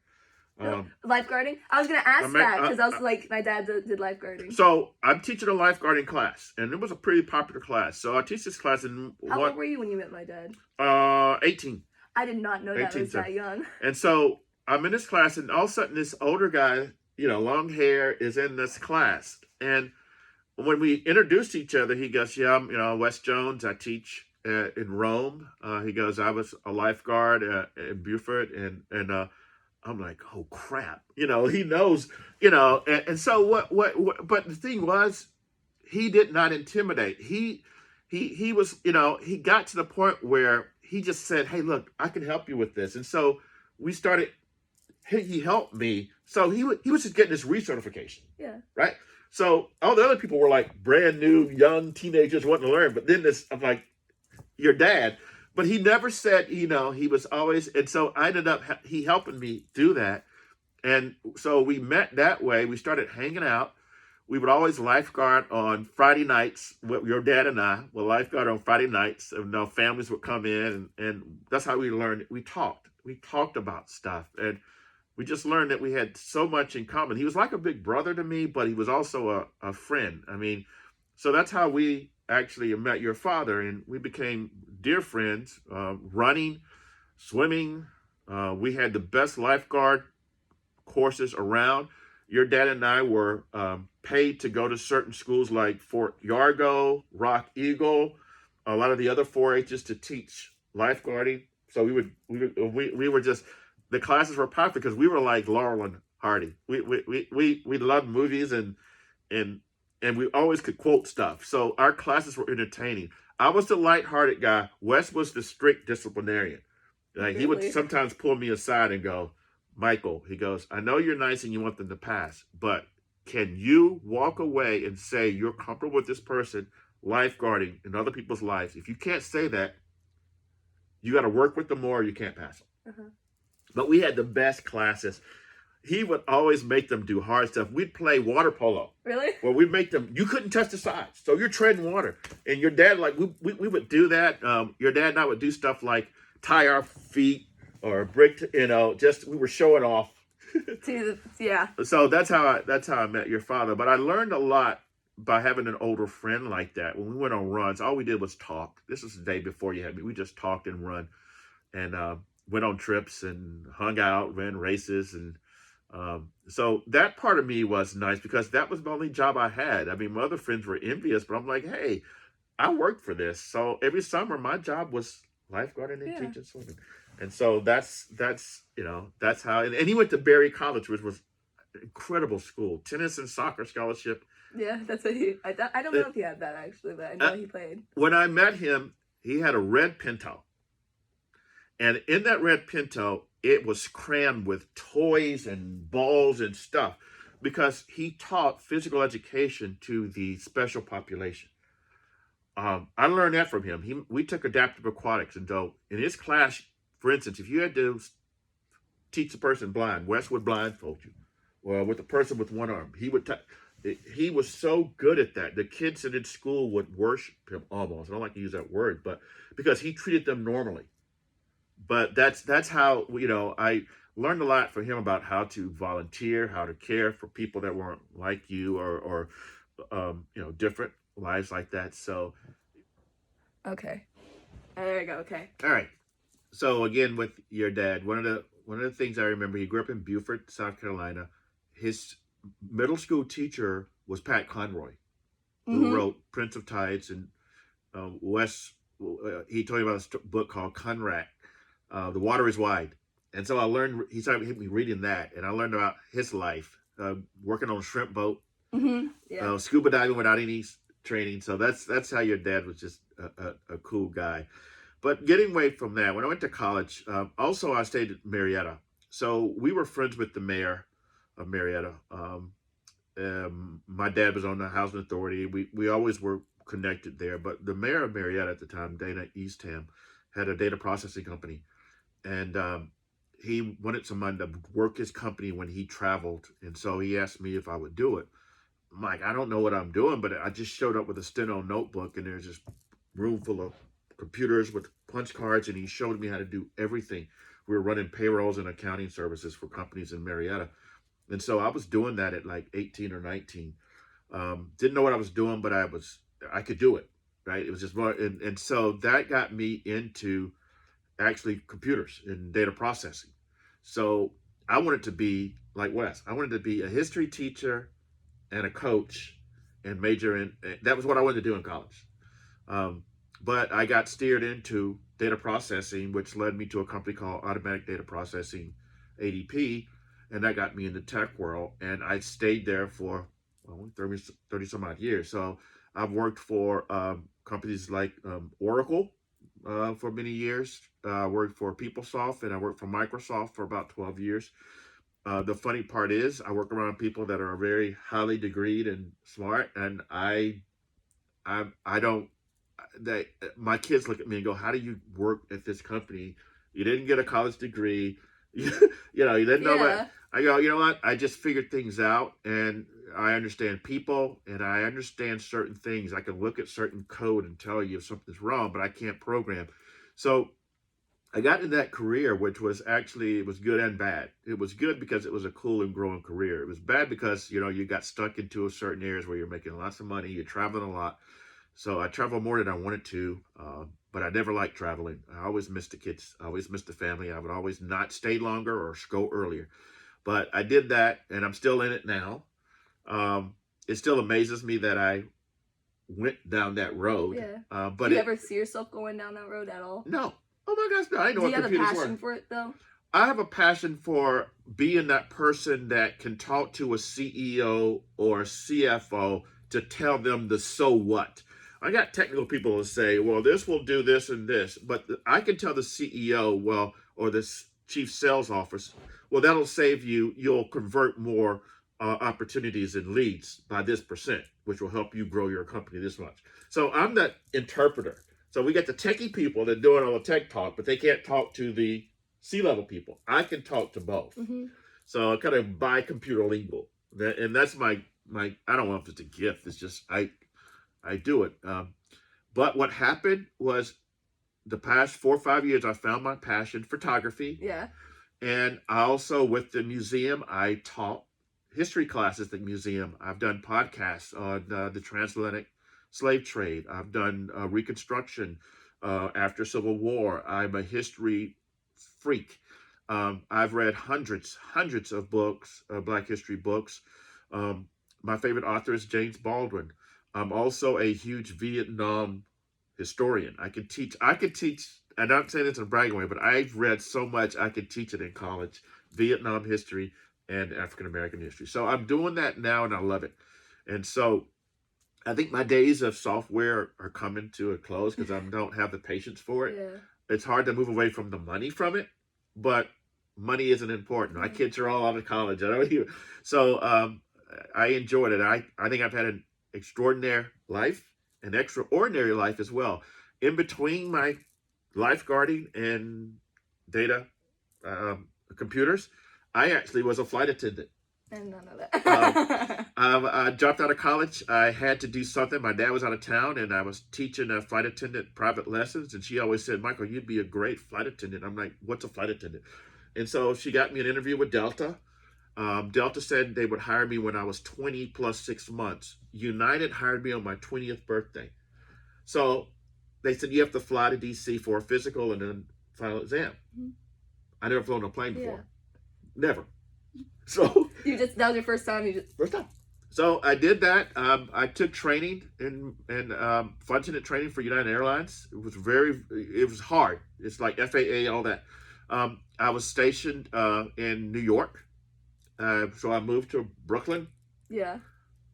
Speaker 1: Lifeguarding? I was going to ask that because I was like, my dad did lifeguarding.
Speaker 2: So I'm teaching a lifeguarding class, and it was a pretty popular class. So I teach this class in
Speaker 1: How old were you when you met my dad?
Speaker 2: 18.
Speaker 1: I did not know 18, that I was that young.
Speaker 2: And so I'm in this class, and all of a sudden this older guy, long hair, is in this class. And when we introduced each other, he goes, yeah, I'm, Wes Jones. I teach in Rome. He goes, I was a lifeguard in Beaufort, and I'm like, oh crap, he knows, and so what, but the thing was, he did not intimidate. He was, he got to the point where he just said, hey, look, I can help you with this. And so we started, he helped me. So he was just getting this recertification. Yeah. Right. So all the other people were like brand new, young teenagers wanting to learn. But then I'm like, your dad. But he never said, he was always, and so I ended up, he helping me do that. And so we met that way. We started hanging out. We would always lifeguard on Friday nights. Your dad and I would lifeguard on Friday nights. And families would come in, and that's how we learned. We talked about stuff. And we just learned that we had so much in common. He was like a big brother to me, but he was also a friend. I mean, so that's how we actually met your father, and we became dear friends, running, swimming, We had the best lifeguard courses around. Your dad and I were paid to go to certain schools like Fort Yargo, Rock Eagle, a lot of the other 4-H's to teach lifeguarding. So we were just, the classes were popular because we were like Laurel and Hardy. We loved movies and and we always could quote stuff. So our classes were entertaining. I was the lighthearted guy. Wes was the strict disciplinarian. Like he would
Speaker 1: Really?
Speaker 2: sometimes pull me aside and go, Michael, he goes, I know you're nice and you want them to pass, but can you walk away and say you're comfortable with this person lifeguarding in other people's lives? If you can't say that, you got to work with them more or you can't pass them.
Speaker 1: Uh-huh.
Speaker 2: But we had the best classes. He would always make them do hard stuff. We'd play water polo.
Speaker 1: Really?
Speaker 2: Well, we'd make them, you couldn't touch the sides. So you're treading water. And your dad, like, we would do that. Your dad and I would do stuff like tie our feet or brick, just, we were showing off.
Speaker 1: Yeah.
Speaker 2: So that's how I met your father. But I learned a lot by having an older friend like that. When we went on runs, all we did was talk. This was the day before you had me. We just talked and run and went on trips and hung out, ran races. And so that part of me was nice because that was the only job I had. I mean, my other friends were envious, but I'm like, hey, I worked for this. So every summer, my job was lifeguarding and teaching swimming. And so that's how, and he went to Berry College, which was an incredible school, tennis and soccer scholarship.
Speaker 1: Yeah, that's what I don't know if he had that actually, but I know he played.
Speaker 2: When I met him, he had a red Pinto. And in that red Pinto, it was crammed with toys and balls and stuff because he taught physical education to the special population. I learned that from him. We took adaptive aquatics, and so in his class, for instance, if you had to teach a person blind, Wes would blindfold you. Well, with a person with one arm, he was so good at that. The kids in his school would worship him almost. I don't like to use that word, but because he treated them normally. But that's how, I learned a lot from him about how to volunteer, how to care for people that weren't like you or different lives like that. So.
Speaker 1: Okay. There we go. Okay.
Speaker 2: All right. So again, with your dad, one of the things I remember, he grew up in Beaufort, South Carolina. His middle school teacher was Pat Conroy, who wrote Prince of Tides, and Wes. He told me about a book called Conrack, The Water is Wide. And so I learned. He started me reading that, and I learned about his life, working on a shrimp boat, scuba diving without any training. So that's how your dad was just a cool guy. But getting away from that, when I went to college, also I stayed at Marietta. So we were friends with the mayor of Marietta. My dad was on the housing authority. We always were connected there. But the mayor of Marietta at the time, Dana Eastham, had a data processing company. And he wanted someone to work his company when he traveled. And so he asked me if I would do it. I'm like, I don't know what I'm doing, but I just showed up with a steno notebook, and there's this room full of computers with punch cards, and he showed me how to do everything. We were running payrolls and accounting services for companies in Marietta. And so I was doing that at like 18 or 19. Didn't know what I was doing, but I could do it, right? It was just more, and so that got me into actually computers and data processing. So I wanted to be like Wes. I wanted to be a history teacher and a coach and major in, that was what I wanted to do in college. But I got steered into data processing, which led me to a company called Automatic Data Processing, ADP, and that got me in the tech world. And I stayed there for 30 some odd years. So I've worked for companies like Oracle for many years. I worked for PeopleSoft, and I worked for Microsoft for about 12 years. The funny part is I work around people that are very highly degreed and smart, and I don't. My kids look at me and go, "How do you work at this company? You didn't get a college degree, you didn't know that." I go, you know what? I just figured things out, and I understand people, and I understand certain things. I can look at certain code and tell you if something's wrong, but I can't program. So I got into that career, which was actually, it was good and bad. It was good because it was a cool and growing career. It was bad because, you got stuck into a certain areas where you're making lots of money, you're traveling a lot. So I travel more than I wanted to, but I never liked traveling. I always missed the kids. I always missed the family. I would always not stay longer or go earlier. But I did that, and I'm still in it now. It still amazes me that I went down that road.
Speaker 1: Yeah.
Speaker 2: But
Speaker 1: Do you ever see yourself going down that road at all?
Speaker 2: No. Oh my gosh, no. I know
Speaker 1: Do
Speaker 2: what
Speaker 1: you have a
Speaker 2: computers
Speaker 1: passion
Speaker 2: were.
Speaker 1: for it though?
Speaker 2: I have a passion for being that person that can talk to a CEO or a CFO to tell them the so what. I got technical people to say, well, this will do this and this, but I can tell the CEO, well, or the chief sales officer, well, that'll save you. You'll convert more opportunities and leads by this percent, which will help you grow your company this much. So I'm that interpreter. So we got the techie people that doing all the tech talk, but they can't talk to the C-level people. I can talk to both.
Speaker 1: Mm-hmm.
Speaker 2: So I kind of buy computer lingo. And that's my I don't know if it's a gift. It's just I do it. But what happened was the past 4 or 5 years, I found my passion, photography.
Speaker 1: Yeah.
Speaker 2: And I also, with the museum, I taught history classes at the museum. I've done podcasts on the transatlantic slave trade. I've done Reconstruction after Civil War. I'm a history freak. I've read hundreds of books, Black history books. My favorite author is James Baldwin. I'm also a huge Vietnam historian. I could teach, and I'm not saying this in a bragging way, but I've read so much I could teach it in college, Vietnam history and African American history. So I'm doing that now and I love it. And so I think my days of software are coming to a close because I don't have the patience for it.
Speaker 1: Yeah.
Speaker 2: It's hard to move away from the money from it, but money isn't important. My kids are all out of college. I don't even, so I enjoyed it. I think I've had an extraordinary life, an extraordinary life as well. In between my lifeguarding and data computers, I actually was a flight attendant.
Speaker 1: I did not know that.
Speaker 2: I dropped out of college. I had to do something. My dad was out of town, and I was teaching a flight attendant private lessons. And she always said, "Michael, you'd be a great flight attendant." I'm like, "What's a flight attendant?" And so she got me an interview with Delta. Delta said they would hire me when I was 20 plus 6 months. United hired me on my 20th birthday. So they said, you have to fly to DC for a physical and then final exam. Mm-hmm. I never flown on a plane before. Yeah. Never. So
Speaker 1: that was your first time?
Speaker 2: First time. So I did that. I took training and flight attendant training for United Airlines. It was hard. It's like FAA, all that. I was stationed in New York. So I moved to Brooklyn.
Speaker 1: Yeah.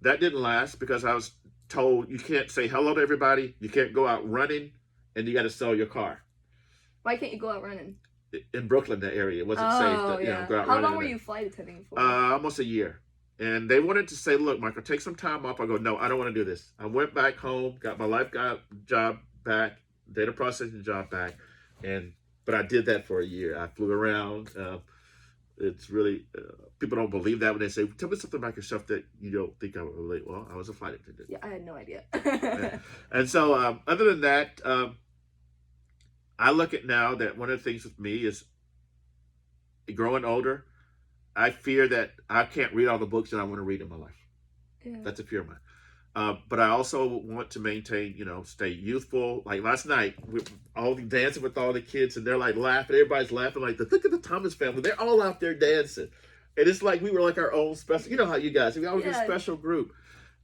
Speaker 2: That didn't last because I was told you can't say hello to everybody. You can't go out running, and you got to sell your car.
Speaker 1: Why can't you go out running?
Speaker 2: In Brooklyn, the area, it wasn't safe to go out running.
Speaker 1: How long were you flight attending for?
Speaker 2: Almost a year. And they wanted to say, look, Michael, take some time off. I go, no, I don't want to do this. I went back home, got my job back, data processing job back, but I did that for a year. I flew around. It's really, people don't believe that when they say, tell me something about yourself that you don't think I would relate. Well, I was a flight attendant.
Speaker 1: Yeah, I had no idea.
Speaker 2: Yeah. And so, other than that, I look at now that one of the things with me is growing older. I fear that I can't read all the books that I want to read in my life. Yeah. That's a fear of mine. But I also want to maintain, stay youthful. Like last night, we all dancing with all the kids, and they're like laughing. Everybody's laughing. Like, look at the Thomas family. They're all out there dancing. And it's like we were like our own special, you know how you guys, we always a special group.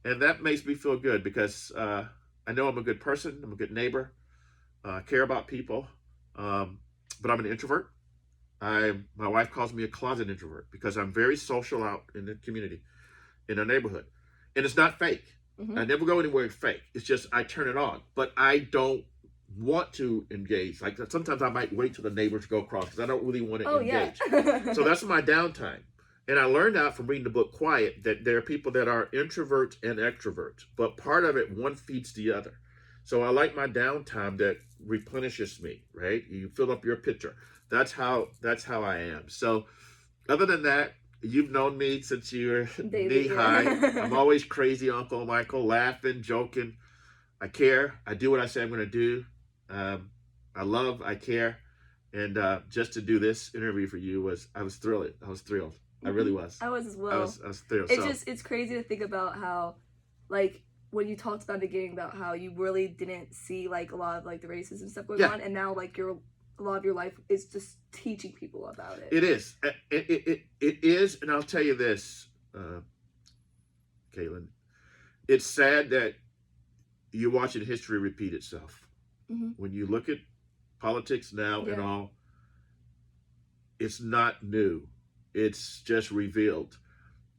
Speaker 2: And that makes me feel good because I know I'm a good person. I'm a good neighbor. I care about people. But I'm an introvert. My wife calls me a closet introvert because I'm very social out in the community, in our neighborhood. And it's not fake. Mm-hmm. I never go anywhere fake. It's just I turn it on. But I don't want to engage. Like sometimes I might wait till the neighbors go across because I don't really want to engage. Yeah. So that's my downtime. And I learned out from reading the book Quiet that there are people that are introverts and extroverts. But part of it, one feeds the other. So I like my downtime that replenishes me, right? You fill up your pitcher. That's how I am. So other than that, you've known me since you were knee high. I'm always crazy Uncle Michael, laughing, joking. I care. I do what I say I'm going to do. I care. And just to do this interview for you I was thrilled. I really was.
Speaker 1: I was as well.
Speaker 2: I was thrilled.
Speaker 1: It's crazy to think about how, like, when you talked about the beginning about how you really didn't see like a lot of like the racism stuff going
Speaker 2: Yeah.
Speaker 1: on, and now like a lot of your life is just teaching people about it.
Speaker 2: It is. It is, and I'll tell you this, Caitlin. It's sad that you're watching history repeat itself.
Speaker 1: Mm-hmm.
Speaker 2: When you look at politics now and
Speaker 1: Yeah.
Speaker 2: all, it's not new. It's just revealed.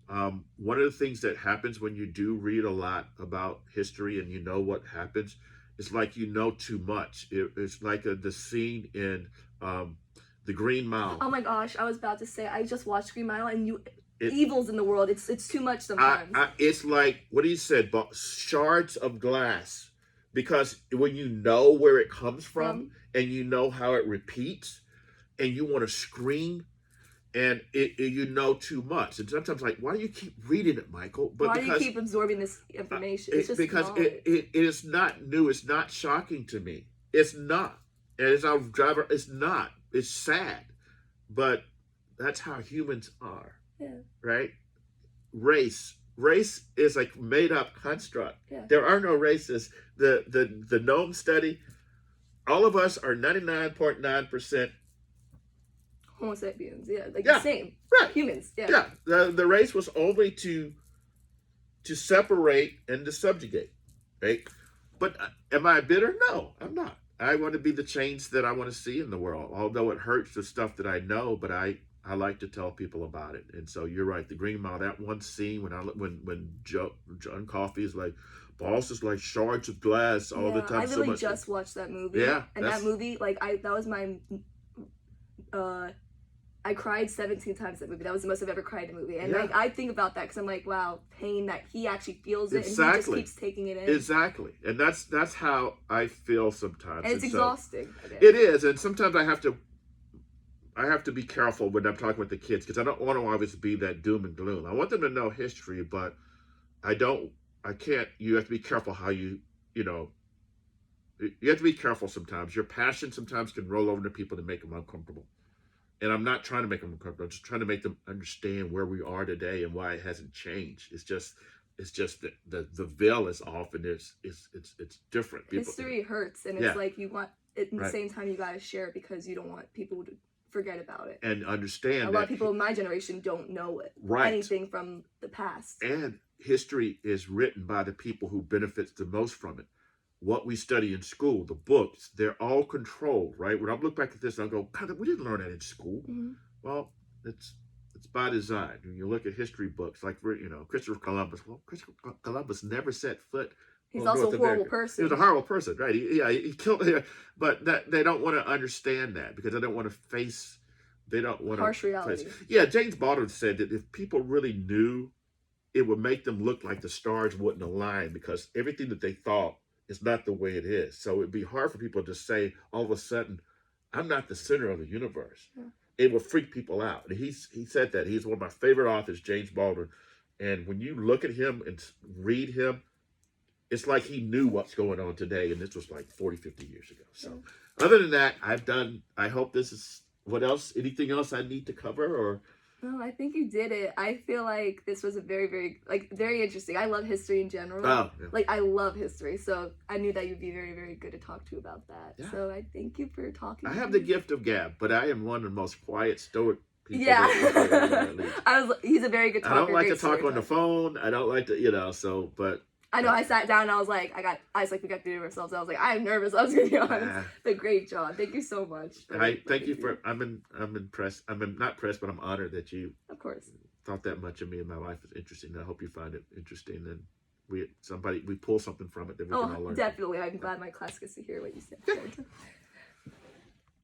Speaker 2: One of the things that happens when you do read a lot about history and you know what happens, it's like you know too much. It's like the scene in The Green Mile.
Speaker 1: Oh my gosh, I was about to say I just watched Green Mile, and evils in the world. It's too much sometimes.
Speaker 2: It's like what he said, but shards of glass. Because when you know where it comes from and you know how it repeats, and you want to scream, and you know too much, and sometimes like, why do you keep reading it, Michael? But
Speaker 1: why do you keep absorbing this information? It's just
Speaker 2: because
Speaker 1: knowledge.
Speaker 2: it is not new. It's not shocking to me. It's not. And as our driver, it's not. It's sad, but that's how humans are.
Speaker 1: Yeah.
Speaker 2: Right? Race is like made up construct.
Speaker 1: Yeah.
Speaker 2: There are no races. The Nome study, all of us are 99.9%.
Speaker 1: Homo sapiens, the same.
Speaker 2: Right.
Speaker 1: Humans, yeah.
Speaker 2: Yeah. The race was only to separate and to subjugate, right? But am I bitter? No, I'm not. I want to be the change that I want to see in the world. Although it hurts the stuff that I know, but I like to tell people about it. And so you're right. The Green Mile, that one scene when John Coffey is like, boss is like shards of glass all the time.
Speaker 1: I literally just watched that movie.
Speaker 2: Yeah.
Speaker 1: And that movie, that was my I cried 17 times that movie. That was the most I've ever cried in a movie. And I think about that because I'm like, wow, pain that he actually feels it, and he just keeps taking it in.
Speaker 2: Exactly. And that's how I feel sometimes.
Speaker 1: And it's exhausting.
Speaker 2: It is, and sometimes I have to be careful when I'm talking with the kids, because I don't want to always be that doom and gloom. I want them to know history, but I can't. You have to be careful how you have to be careful sometimes. Your passion sometimes can roll over to people to make them uncomfortable. And I'm not trying to make them uncomfortable. I'm just trying to make them understand where we are today and why it hasn't changed. It's just that the veil is off, and it's different.
Speaker 1: History hurts, and it's like you want it at the same time. You gotta share it because you don't want people to forget about it
Speaker 2: and understand.
Speaker 1: A lot of people in my generation don't know anything from the past.
Speaker 2: And history is written by the people who benefits the most from it. What we study in school, the books, they're all controlled, right? When I look back at this, I'll go, God, we didn't learn that in school.
Speaker 1: Mm-hmm.
Speaker 2: Well, it's by design. When you look at history books, like Christopher Columbus. Well, Christopher Columbus never set foot.
Speaker 1: He's also a horrible person.
Speaker 2: He was a horrible person, right? He killed. But they don't want to understand that because they don't want to face. They don't want
Speaker 1: harsh reality.
Speaker 2: Yeah, James Baldwin said that if people really knew, it would make them look like the stars wouldn't align, because everything that they thought is not the way it is. So it'd be hard for people to say all of a sudden, I'm not the center of the universe. Yeah. It would freak people out. And he said that. He's one of my favorite authors, James Baldwin. And when you look at him and read him, it's like he knew what's going on today. And this was like 40, 50 years ago. So other than that, I hope this is, what else? Anything else I need to cover, or?
Speaker 1: No, I think you did it. I feel like this was a very, very, very interesting. I love history in general.
Speaker 2: Oh, yeah.
Speaker 1: I love history. So I knew that you'd be very, very good to talk to about that. Yeah. So I thank you for talking.
Speaker 2: I have the gift of gab, but I am one of the most quiet, stoic people.
Speaker 1: Yeah. He's a very good talker.
Speaker 2: I don't like to talk on the phone. I don't like to, but.
Speaker 1: I know, I sat down and I was like, we got to do it ourselves. I was like, I'm nervous. I was going to be honest. But great job. Thank you so much.
Speaker 2: Thank you I'm impressed. I'm not impressed, but I'm honored that you
Speaker 1: of course
Speaker 2: thought that much of me, and my life is interesting. I hope you find it interesting, and we pull something from it that we can all learn.
Speaker 1: Definitely. I'm glad my class gets to hear what you said.